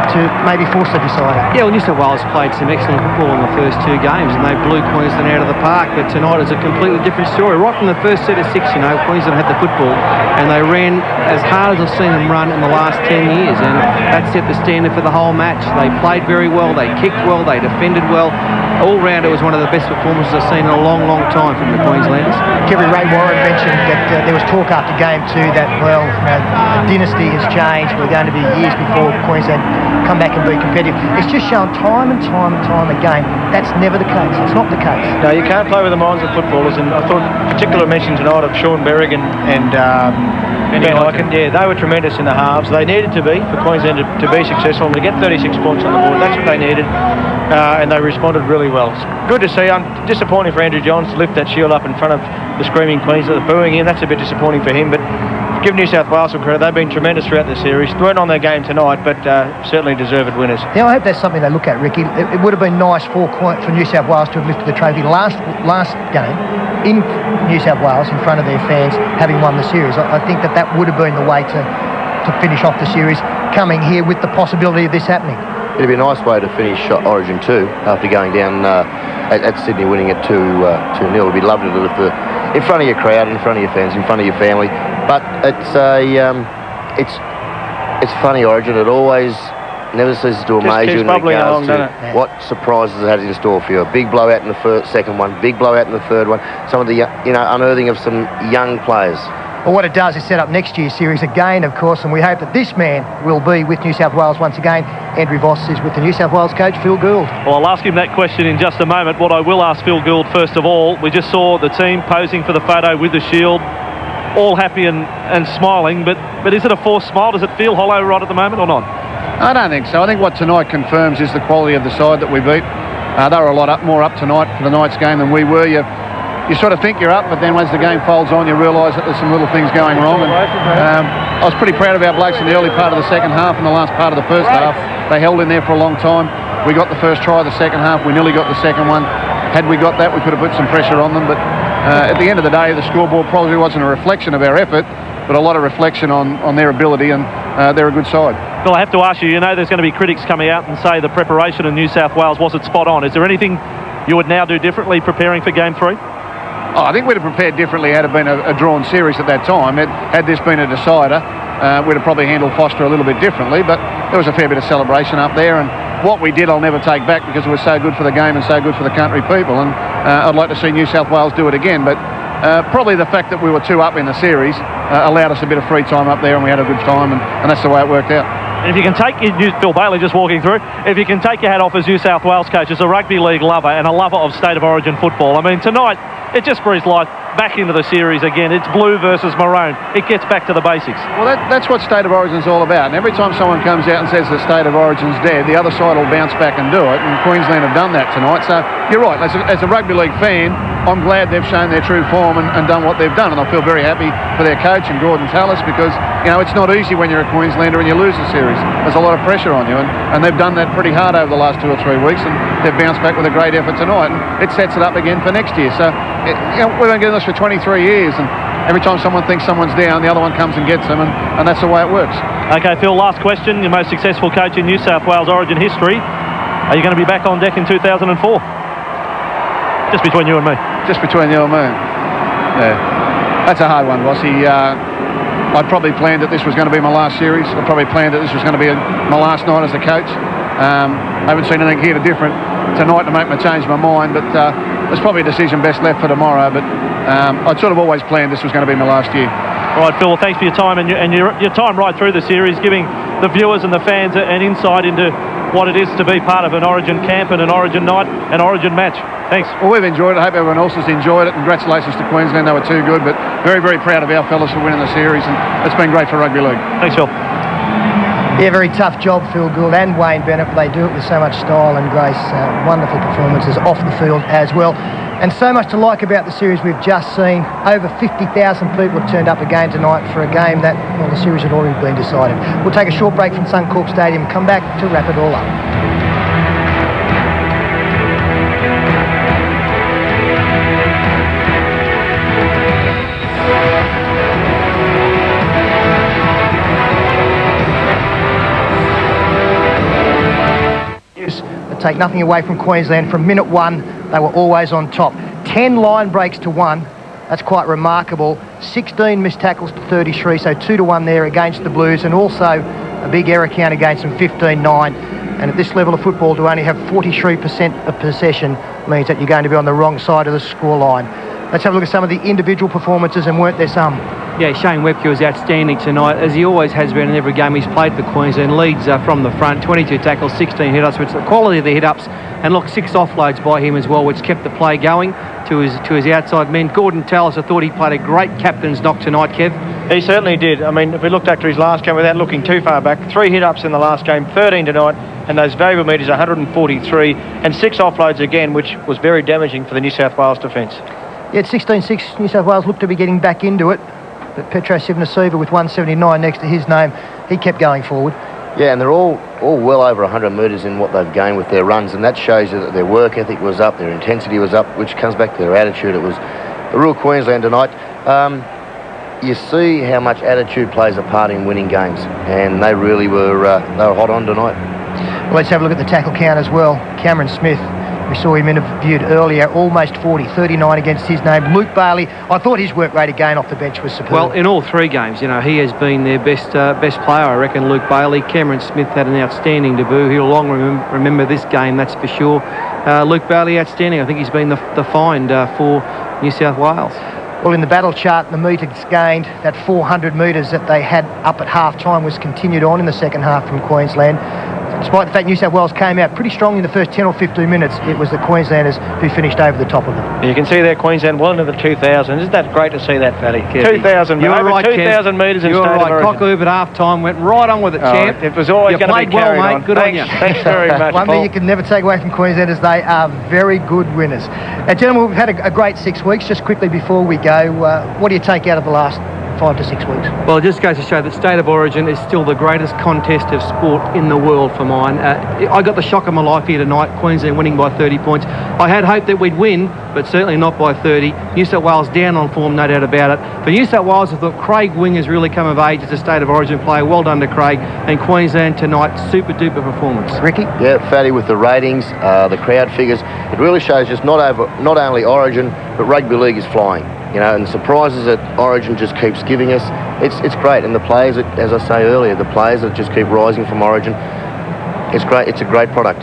to maybe force the decider. Yeah, well, New South Wales played some excellent football in the first 2 games and they blew Queensland out of the park, but tonight is a completely different story. Right from the first set of 6, Queensland had the football and they ran as hard as I've seen them run in the last 10 years, and that set the standard for the whole match. They played very well, they kicked well, they defended well, all round it was one of the best performances I've seen in a long, long time from the Queenslanders. Kerry Ray Warren mentioned that there was talk after game 2 that, well, the dynasty has changed. We're going to be years before Queensland come back and be competitive. It's just shown time and time and time again that's never the case. It's not the case. No, you can't play with the minds of footballers, and I thought particular mention tonight of Sean Berrigan and Ben Ikin. Yeah, they were tremendous in the halves. They needed to be for Queensland to be successful and to get 36 points on the board. That's what they needed, and they responded really well. It's good to see. Disappointing for Andrew Johns to lift that shield up in front of the screaming Queensland, the booing in. That's a bit disappointing for him, but give New South Wales some credit. They've been tremendous throughout the series. They weren't on their game tonight, but certainly deserved winners. Yeah, I hope that's something they look at, Ricky. It would have been nice for New South Wales to have lifted the trophy last game in New South Wales in front of their fans, having won the series. I think that would have been the way to finish off the series, coming here with the possibility of this happening. It'd be a nice way to finish Origin 2 after going down at Sydney, winning it 2-0. It'd be lovely to lift in front of your crowd, in front of your fans, in front of your family. But it's funny, Origin. It always never ceases to amaze you in regards to what surprises it has in store for you. A big blowout in the second one, big blowout in the third one. Some of the unearthing of some young players. Well, what it does is set up next year's series again, of course, and we hope that this man will be with New South Wales once again. Andrew Voss is with the New South Wales coach, Phil Gould. Well, I'll ask him that question in just a moment. What I will ask Phil Gould, first of all, we just saw the team posing for the photo with the shield, all happy and smiling, but is it a forced smile? Does it feel hollow right at the moment or not? I don't think so. I think what tonight confirms is the quality of the side that we beat. They were a lot more up tonight for the night's game than we were. You sort of think you're up, but then once the game folds on, you realise that there's some little things going wrong. And, I was pretty proud of our blokes in the early part of the second half and the last part of the first half. They held in there for a long time. We got the first try of the second half. We nearly got the second one. Had we got that, we could have put some pressure on them. But at the end of the day, the scoreboard probably wasn't a reflection of our effort, but a lot of reflection on their ability, and they're a good side. Well, I have to ask you, there's going to be critics coming out and say the preparation in New South Wales wasn't spot on. Is there anything you would now do differently preparing for Game 3? Oh, I think we'd have prepared differently had it been a drawn series at that time. Had this been a decider, we'd have probably handled Foster a little bit differently, but there was a fair bit of celebration up there, and what we did I'll never take back because it was so good for the game and so good for the country people, and I'd like to see New South Wales do it again, but probably the fact that we were 2 up in the series allowed us a bit of free time up there, and we had a good time, and that's the way it worked out. And if you can take Phil Bailey just walking through, if you can take your hat off as New South Wales coach, as a rugby league lover and a lover of State of Origin football, I mean, tonight it just breathes life back into the series again. It's blue versus maroon. It gets back to the basics. Well, that's what State of Origin's all about. And every time someone comes out and says the State of Origin's dead, the other side will bounce back and do it. And Queensland have done that tonight. So you're right. As a rugby league fan, I'm glad they've shown their true form and done what they've done. And I feel very happy for their coach and Gordon Tallis, because it's not easy when you're a Queenslander and you lose a series. There's a lot of pressure on you, and they've done that pretty hard over the last 2 or 3 weeks, and they've bounced back with a great effort tonight, and it sets it up again for next year. So we've been doing this for 23 years, and every time someone thinks someone's down, the other one comes and gets them, and that's the way it works. Okay, Phil, last question. Your most successful coach in New South Wales Origin history. Are you going to be back on deck in 2004? Just between you and me. Just between you and me. Yeah. That's a hard one, Bossy. I'd probably planned that this was going to be my last series. I probably planned that this was going to be my last night as a coach. I haven't seen anything here different tonight to make me change my mind, but it's probably a decision best left for tomorrow. But I'd sort of always planned this was going to be my last year. All right, Phil, well, thanks for your time and your time right through the series, giving the viewers and the fans an insight into what it is to be part of an Origin camp and an Origin night, an Origin match. Thanks. Well, we've enjoyed it. I hope everyone else has enjoyed it. Congratulations to Queensland. They were too good, but very, very proud of our fellas for winning the series, and it's been great for rugby league. Thanks, Phil. Yeah, very tough job, Phil Gould and Wayne Bennett. They do it with so much style and grace. Wonderful performances off the field as well. And so much to like about the series we've just seen. Over 50,000 people have turned up again tonight for a game that, well, the series had already been decided. We'll take a short break from Suncorp Stadium and come back to wrap it all up. Take nothing away from Queensland. From minute 1, they were always on top. 10 line breaks to 1. That's quite remarkable. 16 missed tackles to 33, so 2-1 there against the Blues, and also a big error count against them, 15-9. And at this level of football, to only have 43% of possession means that you're going to be on the wrong side of the scoreline. Let's have a look at some of the individual performances, and weren't there some? Yeah, Shane Webke was outstanding tonight, as he always has been in every game he's played for Queensland. Leads from the front, 22 tackles, 16 hit-ups, which is the quality of the hit-ups. And look, 6 offloads by him as well, which kept the play going to his outside men. Gordon Tallis, I thought he played a great captain's knock tonight, Kev. He certainly did. I mean, if we looked after his last game without looking too far back, 3 hit-ups in the last game, 13 tonight, and those valuable metres, 143, and 6 offloads again, which was very damaging for the New South Wales defence. Yeah, at 16-6, New South Wales looked to be getting back into it, but Petro Sivnasiva with 179 next to his name, he kept going forward. Yeah, and they're all well over 100 metres in what they've gained with their runs, and that shows you that their work ethic was up, their intensity was up, which comes back to their attitude. It was a real Queensland tonight. You see how much attitude plays a part in winning games, and they really were they were hot on tonight. Well, let's have a look at the tackle count as well. Cameron Smith, we saw him interviewed earlier, almost 40, 39 against his name. Luke Bailey, I thought his work rate again off the bench was superb. Well, in all 3 games, you know, he has been their best player, I reckon, Luke Bailey. Cameron Smith had an outstanding debut. He'll long remember this game, that's for sure. Luke Bailey, outstanding. I think he's been the find for New South Wales. Well, in the battle chart, the metres gained, that 400 metres that they had up at half-time was continued on in the second half from Queensland. Despite the fact New South Wales came out pretty strong in the first 10 or 15 minutes, it was the Queenslanders who finished over the top of them. You can see there Queensland well into the 2,000s. Isn't that great to see that, Fatty? 2,000, you were over right, 2,000 metres in you were State right. of Origin. Cockoob at half-time, went right on with it, champ. It was always going to be carried well, on. mate. Good Thanks, on you. Thanks very much, One thing you can never take away from Queenslanders, they are very good winners. Now, gentlemen, we've had a great 6 weeks. Just quickly before we go, what do you take out of the last 5 to 6 weeks? Well, it just goes to show that State of Origin is still the greatest contest of sport in the world for mine. I got the shock of my life here tonight, Queensland winning by 30 points. I had hoped that we'd win, but certainly not by 30. New South Wales down on form, no doubt about it. For New South Wales, I thought Craig Wing has really come of age as a State of Origin player. Well done to Craig. And Queensland tonight, super-duper performance. Ricky? Yeah, Fatty, with the ratings, the crowd figures, it really shows just not only Origin, but rugby league is flying. You know, and the surprises that Origin just keeps giving us, it's great. And the players, as I say earlier, the players that just keep rising from Origin, it's great. It's a great product.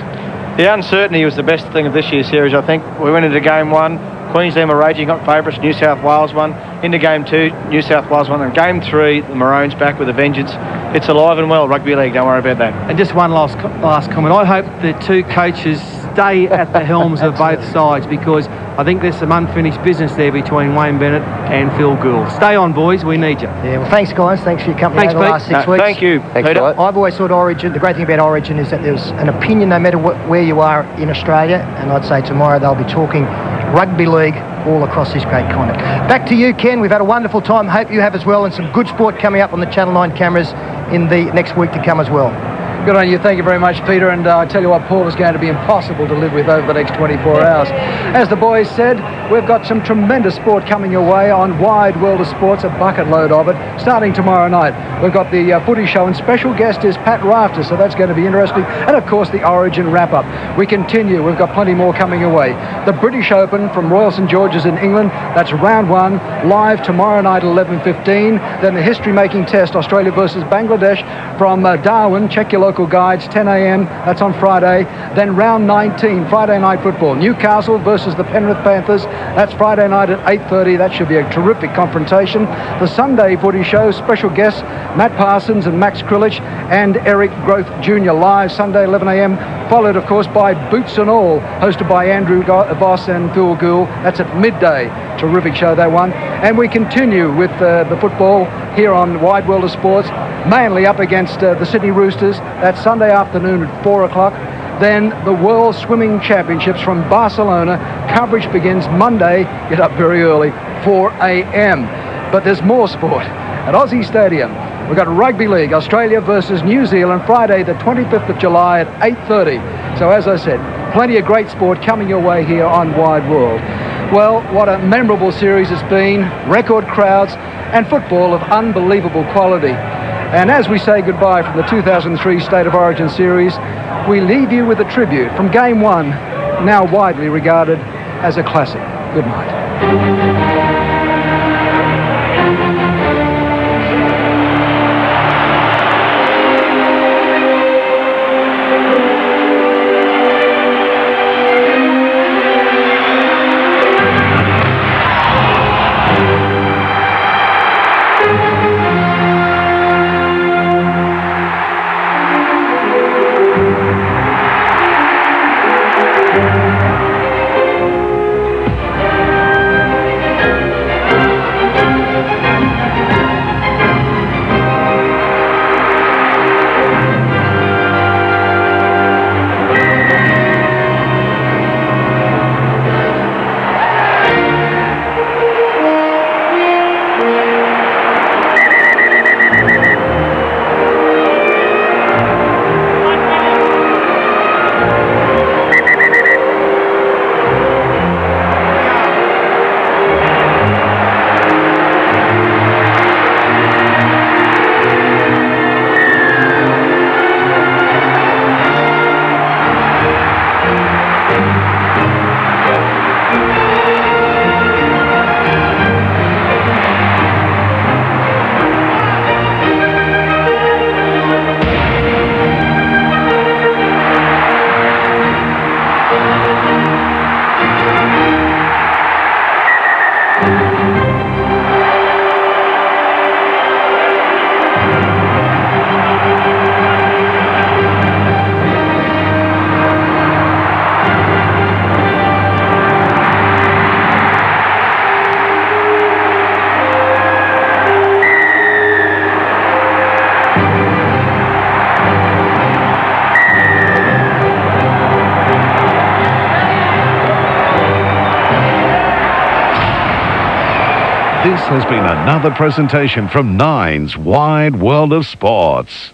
The uncertainty was the best thing of this year's series, I think. We went into game 1, Queensland were raging hot favourites, New South Wales won. Into game 2, New South Wales won. And game 3, the Maroons back with a vengeance. It's alive and well, rugby league, don't worry about that. And just one last comment. I hope the 2 coaches stay at the helms of both sides, because I think there's some unfinished business there between Wayne Bennett and Phil Gould. Stay on, boys. We need you. Yeah, well, thanks, guys. Thanks for your company Thanks, over the Pete. last 6 weeks. Thank you, Thanks, Peter. I've always thought Origin, the great thing about Origin is that there's an opinion no matter where you are in Australia, and I'd say tomorrow they'll be talking rugby league all across this great continent. Back to you, Ken. We've had a wonderful time. Hope you have as well, and some good sport coming up on the Channel 9 cameras in the next week to come as well. Good on you. Thank you very much, Peter. And I tell you what, Paul, is going to be impossible to live with over the next 24 hours. As the boys said, we've got some tremendous sport coming your way on Wide World of Sports, a bucket load of it, starting tomorrow night. We've got the footy show, and special guest is Pat Rafter, so that's going to be interesting. And, of course, the Origin wrap-up. We continue. We've got plenty more coming your way. The British Open from Royal St George's in England, that's round 1, live tomorrow night at 11:15. Then the history-making test, Australia versus Bangladesh from Darwin. Check your local guides, 10 a.m. That's on Friday. Then round 19, Friday night football. Newcastle versus the Penrith Panthers. That's Friday night at 8:30. That should be a terrific confrontation. The Sunday footy show, special guests Matt Parsons and Max Krilich and Eric Groth Jr. live Sunday 11 a.m. Followed, of course, by Boots and All, hosted by Andrew Voss and Phil Gould. That's at midday. Terrific show, that one. And we continue with the football here on Wide World of Sports, mainly up against the Sydney Roosters. That's Sunday afternoon at 4 o'clock. Then the World Swimming Championships from Barcelona. Coverage begins Monday, get up very early, 4 a.m. But there's more sport at Aussie Stadium. We've got Rugby League, Australia versus New Zealand, Friday the 25th of July at 8:30. So as I said, plenty of great sport coming your way here on Wide World. Well, what a memorable series it's been, record crowds and football of unbelievable quality. And as we say goodbye from the 2003 State of Origin series, we leave you with a tribute from Game 1, now widely regarded as a classic. Good night. This has been another presentation from Nine's Wide World of Sports.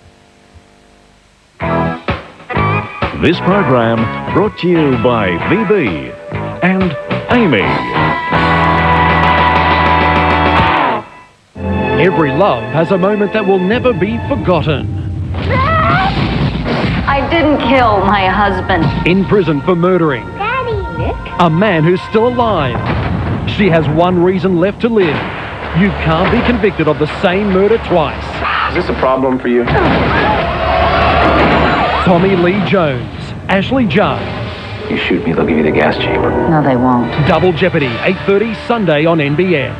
This program brought to you by VB and Amy. Every love has a moment that will never be forgotten. I didn't kill my husband. In prison for murdering Daddy. Nick? a man who's still alive. She has one reason left to live. You can't be convicted of the same murder twice. Is this a problem for you? Tommy Lee Jones, Ashley Judd. You shoot me, they'll give you the gas chamber. No, they won't. Double Jeopardy, 8:30 Sunday on NBN.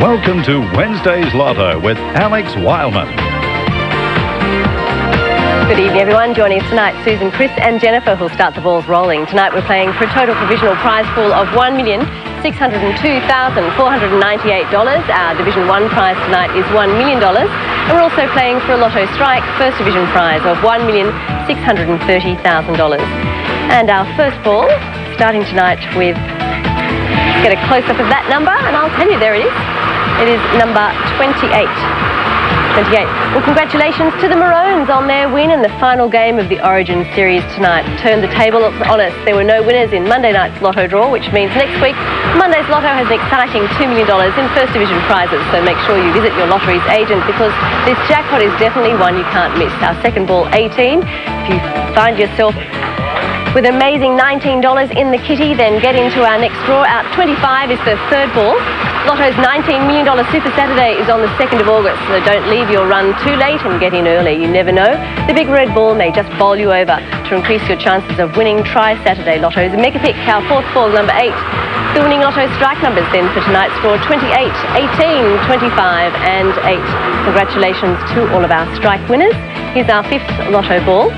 Welcome to Wednesday's Lotto with Alex Wildman. Good evening, everyone. Joining us tonight, Susan, Chris and Jennifer, who'll start the balls rolling. Tonight we're playing for a total provisional prize pool of $1,602,498. Our Division 1 prize tonight is $1 million. And we're also playing for a Lotto Strike First Division prize of $1,630,000. And our first ball, starting tonight with, let's get a close-up of that number, and I'll tell you, there it is. It is number 28. Well, congratulations to the Maroons on their win in the final game of the Origin Series tonight. Turned the table on us. There were no winners in Monday night's Lotto draw, which means next week, Monday's Lotto has an exciting $2 million in First Division prizes. So make sure you visit your lottery's agent, because this jackpot is definitely one you can't miss. Our second ball, 18. If you find yourself with an amazing $19 in the kitty, then get into our next draw. Out 25 is the third ball. Lotto's $19 million Super Saturday is on the 2nd of August, so don't leave your run too late and get in early. You never know. The big red ball may just bowl you over. To increase your chances of winning, try Saturday Lotto's Mega Pick, our fourth ball, number 8. The winning Lotto strike numbers then for tonight's draw, 28, 18, 25 and 8. Congratulations to all of our strike winners. Here's our fifth Lotto ball.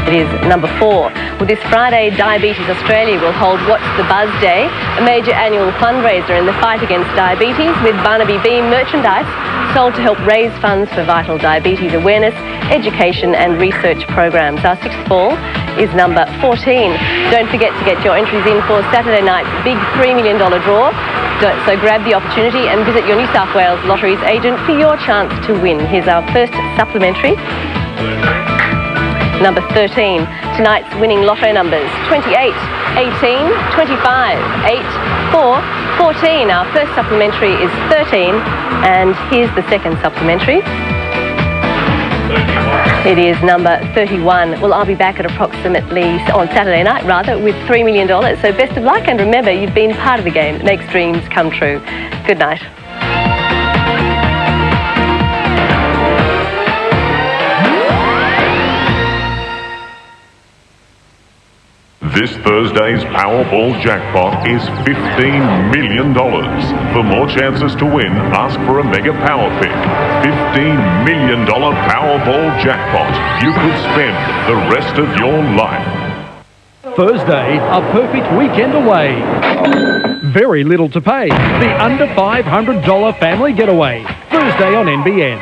It is number 4. Well, this Friday, Diabetes Australia will hold What's the Buzz Day, a major annual fundraiser in the fight against diabetes, with Barnaby Beam merchandise sold to help raise funds for vital diabetes awareness, education and research programs. Our sixth ball is number 14. Don't forget to get your entries in for Saturday night's big $3 million draw. So grab the opportunity and visit your New South Wales Lotteries agent for your chance to win. Here's our first supplementary. Number 13. Tonight's winning Lotto numbers, 28, 18, 25, 8, 4, 14. Our first supplementary is 13, and here's the second supplementary. It is number 31. Well, I'll be back at approximately, on Saturday night rather, with $3 million. So best of luck, and remember, you've been part of the game that makes dreams come true. Good night. This Thursday's Powerball jackpot is $15 million. For more chances to win, ask for a Mega Power Pick. $15 million Powerball jackpot. You could spend the rest of your life. Thursday, a perfect weekend away. Very little to pay. The under $500 family getaway. Thursday on NBN.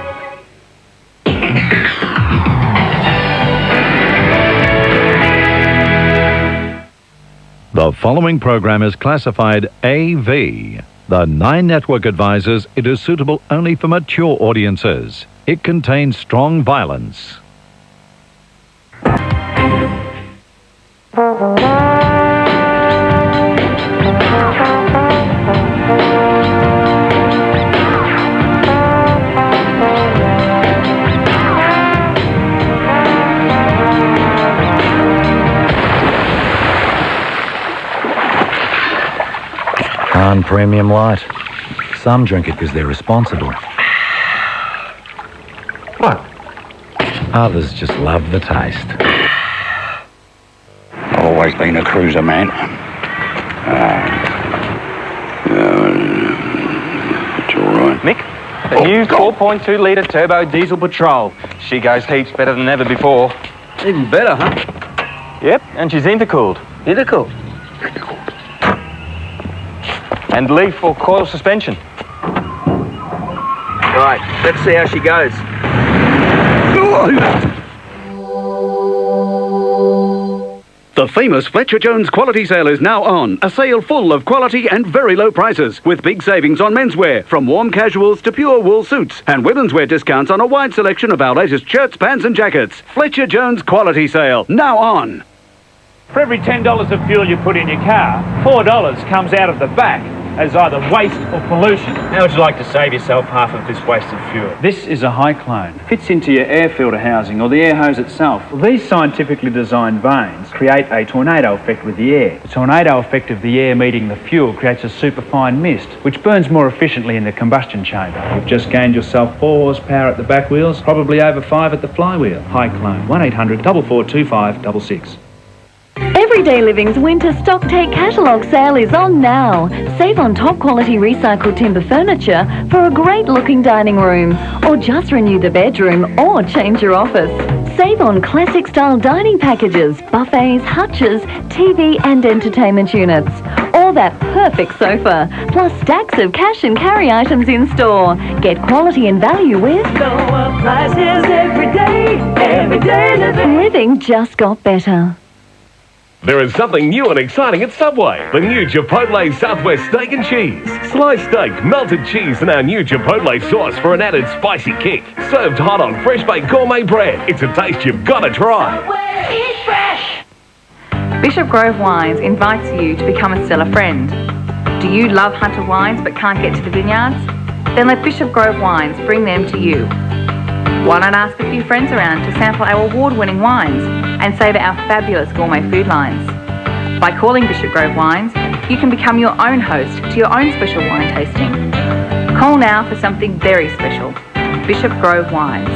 The following program is classified AV. The Nine Network advises it is suitable only for mature audiences. It contains strong violence. Premium light. Some drink it because they're responsible. What? Others just love the taste. I've always been a cruiser man. It's all right. Mick, the new 4.2 litre turbo diesel Patrol. She goes heaps better than ever before. Even better, huh? Yep, and she's intercooled. Intercooled? And leaf or coil suspension. Right, let's see how she goes. The famous Fletcher Jones quality sale is now on. A sale full of quality and very low prices, with big savings on menswear, from warm casuals to pure wool suits, and women's wear discounts on a wide selection of our latest shirts, pants and jackets. Fletcher Jones quality sale, now on. For every $10 of fuel you put in your car, $4 comes out of the back as either waste or pollution. How would you like to save yourself half of this wasted fuel? This is a high clone. Fits into your air filter housing or the air hose itself. These scientifically designed vanes create a tornado effect with the air. The tornado effect of the air meeting the fuel creates a superfine mist, which burns more efficiently in the combustion chamber. You've just gained yourself 4 horsepower at the back wheels, probably over 5 at the flywheel. High clone. 1800 4425 66. Everyday Living's winter stock take catalogue sale is on now. Save on top quality recycled timber furniture for a great looking dining room, or just renew the bedroom or change your office. Save on classic style dining packages, buffets, hutches, TV and entertainment units, or that perfect sofa, plus stacks of cash and carry items in store. Get quality and value with lower prices every day. Everyday Living. Living just got better. There is something new and exciting at Subway. The new Chipotle Southwest Steak and Cheese. Sliced steak, melted cheese, and our new Chipotle sauce for an added spicy kick. Served hot on fresh-baked gourmet bread. It's a taste you've got to try. Subway, eat fresh! Bishop Grove Wines invites you to become a stellar friend. Do you love Hunter wines but can't get to the vineyards? Then let Bishop Grove Wines bring them to you. Why not ask a few friends around to sample our award-winning wines and savour our fabulous gourmet food lines? By calling Bishop Grove Wines, you can become your own host to your own special wine tasting. Call now for something very special. Bishop Grove Wines,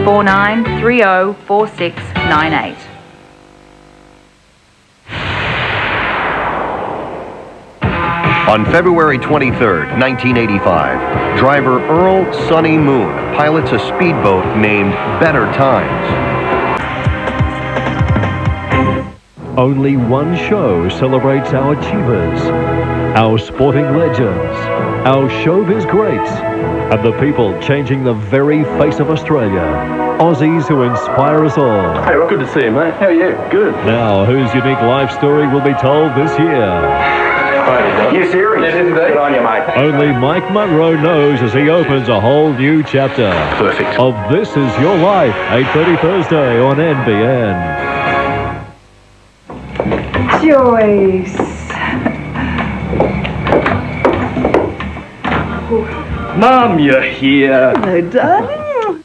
49304698. On February 23rd, 1985, driver Earl Sonny Moon pilots a speedboat named Better Times. Only one show celebrates our achievers, our sporting legends, our showbiz greats, and the people changing the very face of Australia. Aussies who inspire us all. Hey, good to see you, mate. How are you? Good. Now, whose unique life story will be told this year? You serious? Good on you, mate. Only Mike Munro knows as he opens a whole new chapter. Perfect. Of This Is Your Life, 8:30 Thursday on NBN. Joyce. Mum, you're here. Hello, darling.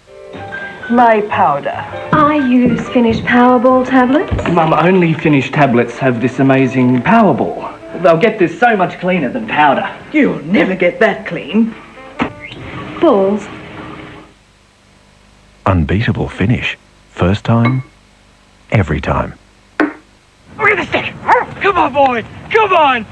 My powder. I use finished Powerball tablets. Mum, only finished tablets have this amazing Powerball. They'll get this so much cleaner than powder. You'll never get that clean. Balls. Unbeatable finish. First time, every time. Look at this thing! Come on, boy! Come on!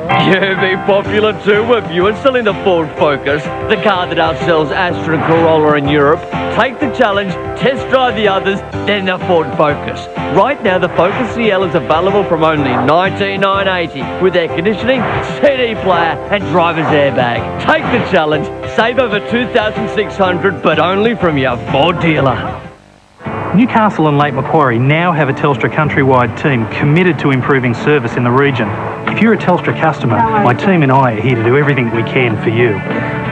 Yeah, be popular too if you are selling the Ford Focus, the car that outsells Astra and Corolla in Europe. Take the challenge, test drive the others, then the Ford Focus. Right now, the Focus CL is available from only $19,980 with air conditioning, CD player, and driver's airbag. Take the challenge, save over $2,600, but only from your Ford dealer. Newcastle and Lake Macquarie now have a Telstra countrywide team committed to improving service in the region. If you're a Telstra customer, my team and I are here to do everything we can for you,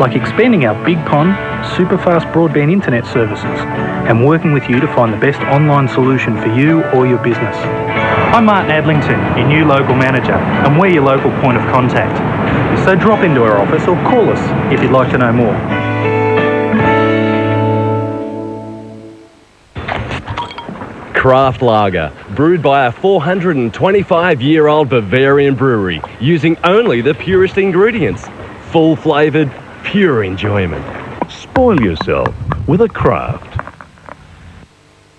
like expanding our Big Pond, super fast broadband internet services, and working with you to find the best online solution for you or your business. I'm Martin Adlington, your new local manager, and we're your local point of contact. So drop into our office or call us if you'd like to know more. Craft lager, brewed by a 425-year-old Bavarian brewery, using only the purest ingredients. Full-flavoured, pure enjoyment. Spoil yourself with a craft.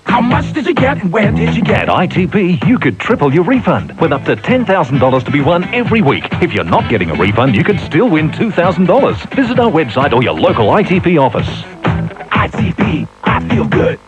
How much did you get and where did you get? At ITP, you could triple your refund with up to $10,000 to be won every week. If you're not getting a refund, you could still win $2,000. Visit our website or your local ITP office. ITP, I feel good.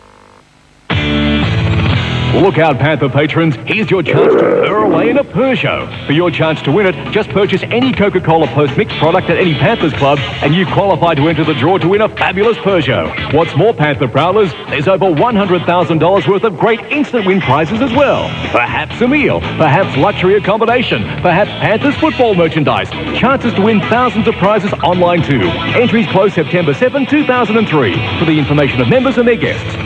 Look out, Panther patrons. Here's your chance to hurl away in a Peugeot. For your chance to win it, just purchase any Coca-Cola post-mix product at any Panthers club and you qualify to enter the draw to win a fabulous Peugeot. What's more, Panther Prowlers, there's over $100,000 worth of great instant win prizes as well. Perhaps a meal, perhaps luxury accommodation, perhaps Panthers football merchandise. Chances to win thousands of prizes online too. Entries close September 7, 2003. For the information of members and their guests.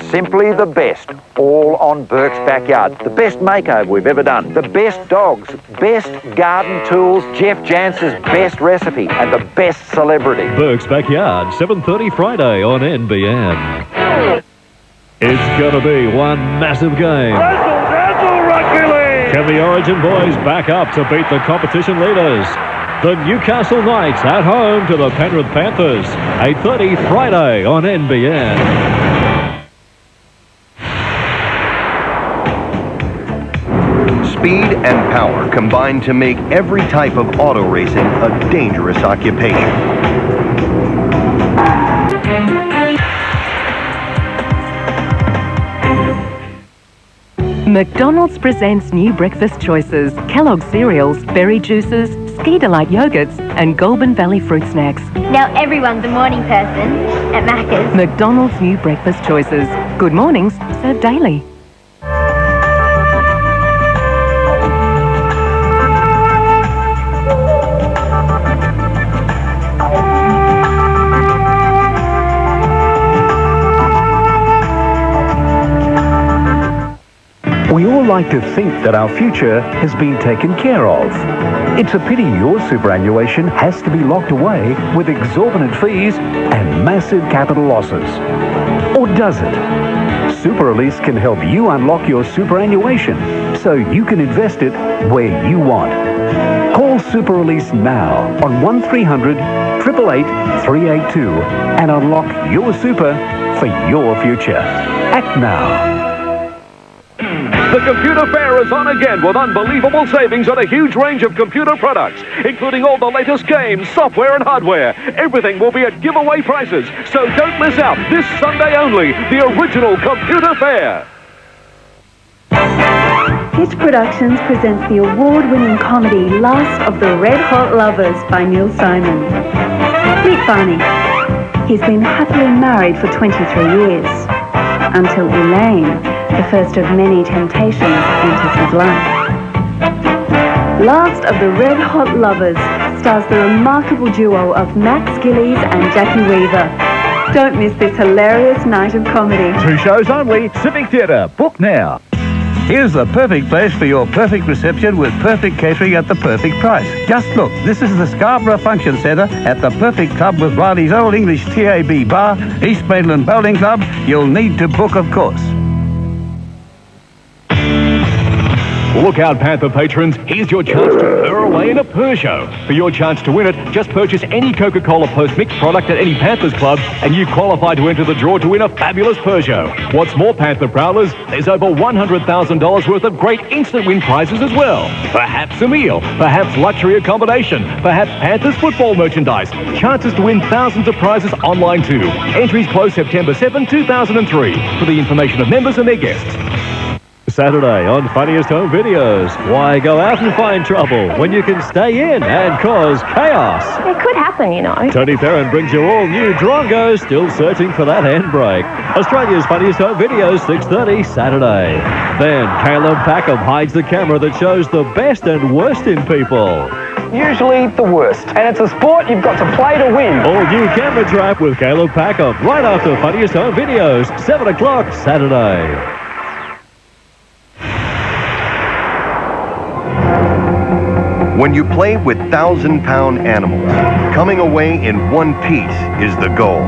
Simply the best, all on Burke's Backyard. The best makeover we've ever done. The best dogs, best garden tools, Jeff Jansen's best recipe, and the best celebrity. Burke's Backyard, 7:30 Friday on NBN. It's going to be one massive game. Rugby League! Can the Origin boys back up to beat the competition leaders? The Newcastle Knights at home to the Penrith Panthers. 8:30 Friday on NBN. Speed and power combine to make every type of auto racing a dangerous occupation. McDonald's presents new breakfast choices, Kellogg's cereals, berry juices, Ski Delight yogurts and Goulburn Valley fruit snacks. Now everyone's a morning person at Macca's. McDonald's new breakfast choices. Good mornings, served daily. We all like to think that our future has been taken care of. It's a pity your superannuation has to be locked away with exorbitant fees and massive capital losses. Or does it? Super Release can help you unlock your superannuation so you can invest it where you want. Call Super Release now on 1300 888 382 and unlock your super for your future. Act now. The computer fair is on again with unbelievable savings on a huge range of computer products, including all the latest games, software and hardware. Everything will be at giveaway prices, so don't miss out this Sunday only, the original computer fair. Pitch Productions presents the award-winning comedy Last of the Red Hot Lovers by Neil Simon. Meet Barney. He's been happily married for 23 years, until Elaine, the first of many temptations, enters his life. Last of the Red Hot Lovers stars the remarkable duo of Max Gillies and Jackie Weaver. Don't miss this hilarious night of comedy. 2 shows only, Civic Theatre. Book now. Here's the perfect place for your perfect reception with perfect catering at the perfect price. Just look, this is the Scarborough Function Centre at the perfect club with Riley's Old English TAB Bar, East Maitland Bowling Club. You'll need to book, of course. Look out, Panther patrons. Here's your chance to purr away in a Peugeot. For your chance to win it, just purchase any Coca-Cola post-mix product at any Panthers club and you qualify to enter the draw to win a fabulous Peugeot. What's more, Panther Prowlers, there's over $100,000 worth of great instant win prizes as well. Perhaps a meal, perhaps luxury accommodation, perhaps Panthers football merchandise. Chances to win thousands of prizes online too. Entries close September 7, 2003. For the information of members and their guests. Saturday on Funniest Home Videos. Why go out and find trouble when you can stay in and cause chaos? It could happen, you know. Tony Theron brings you all new Drongo, still searching for that handbrake. Australia's Funniest Home Videos, 6:30 Saturday. Then Caleb Packham hides the camera that shows the best and worst in people. Usually the worst. And it's a sport you've got to play to win. All new Camera Trap with Caleb Packham right after Funniest Home Videos, 7 o'clock Saturday. When you play with 1,000-pound animals, coming away in one piece is the goal.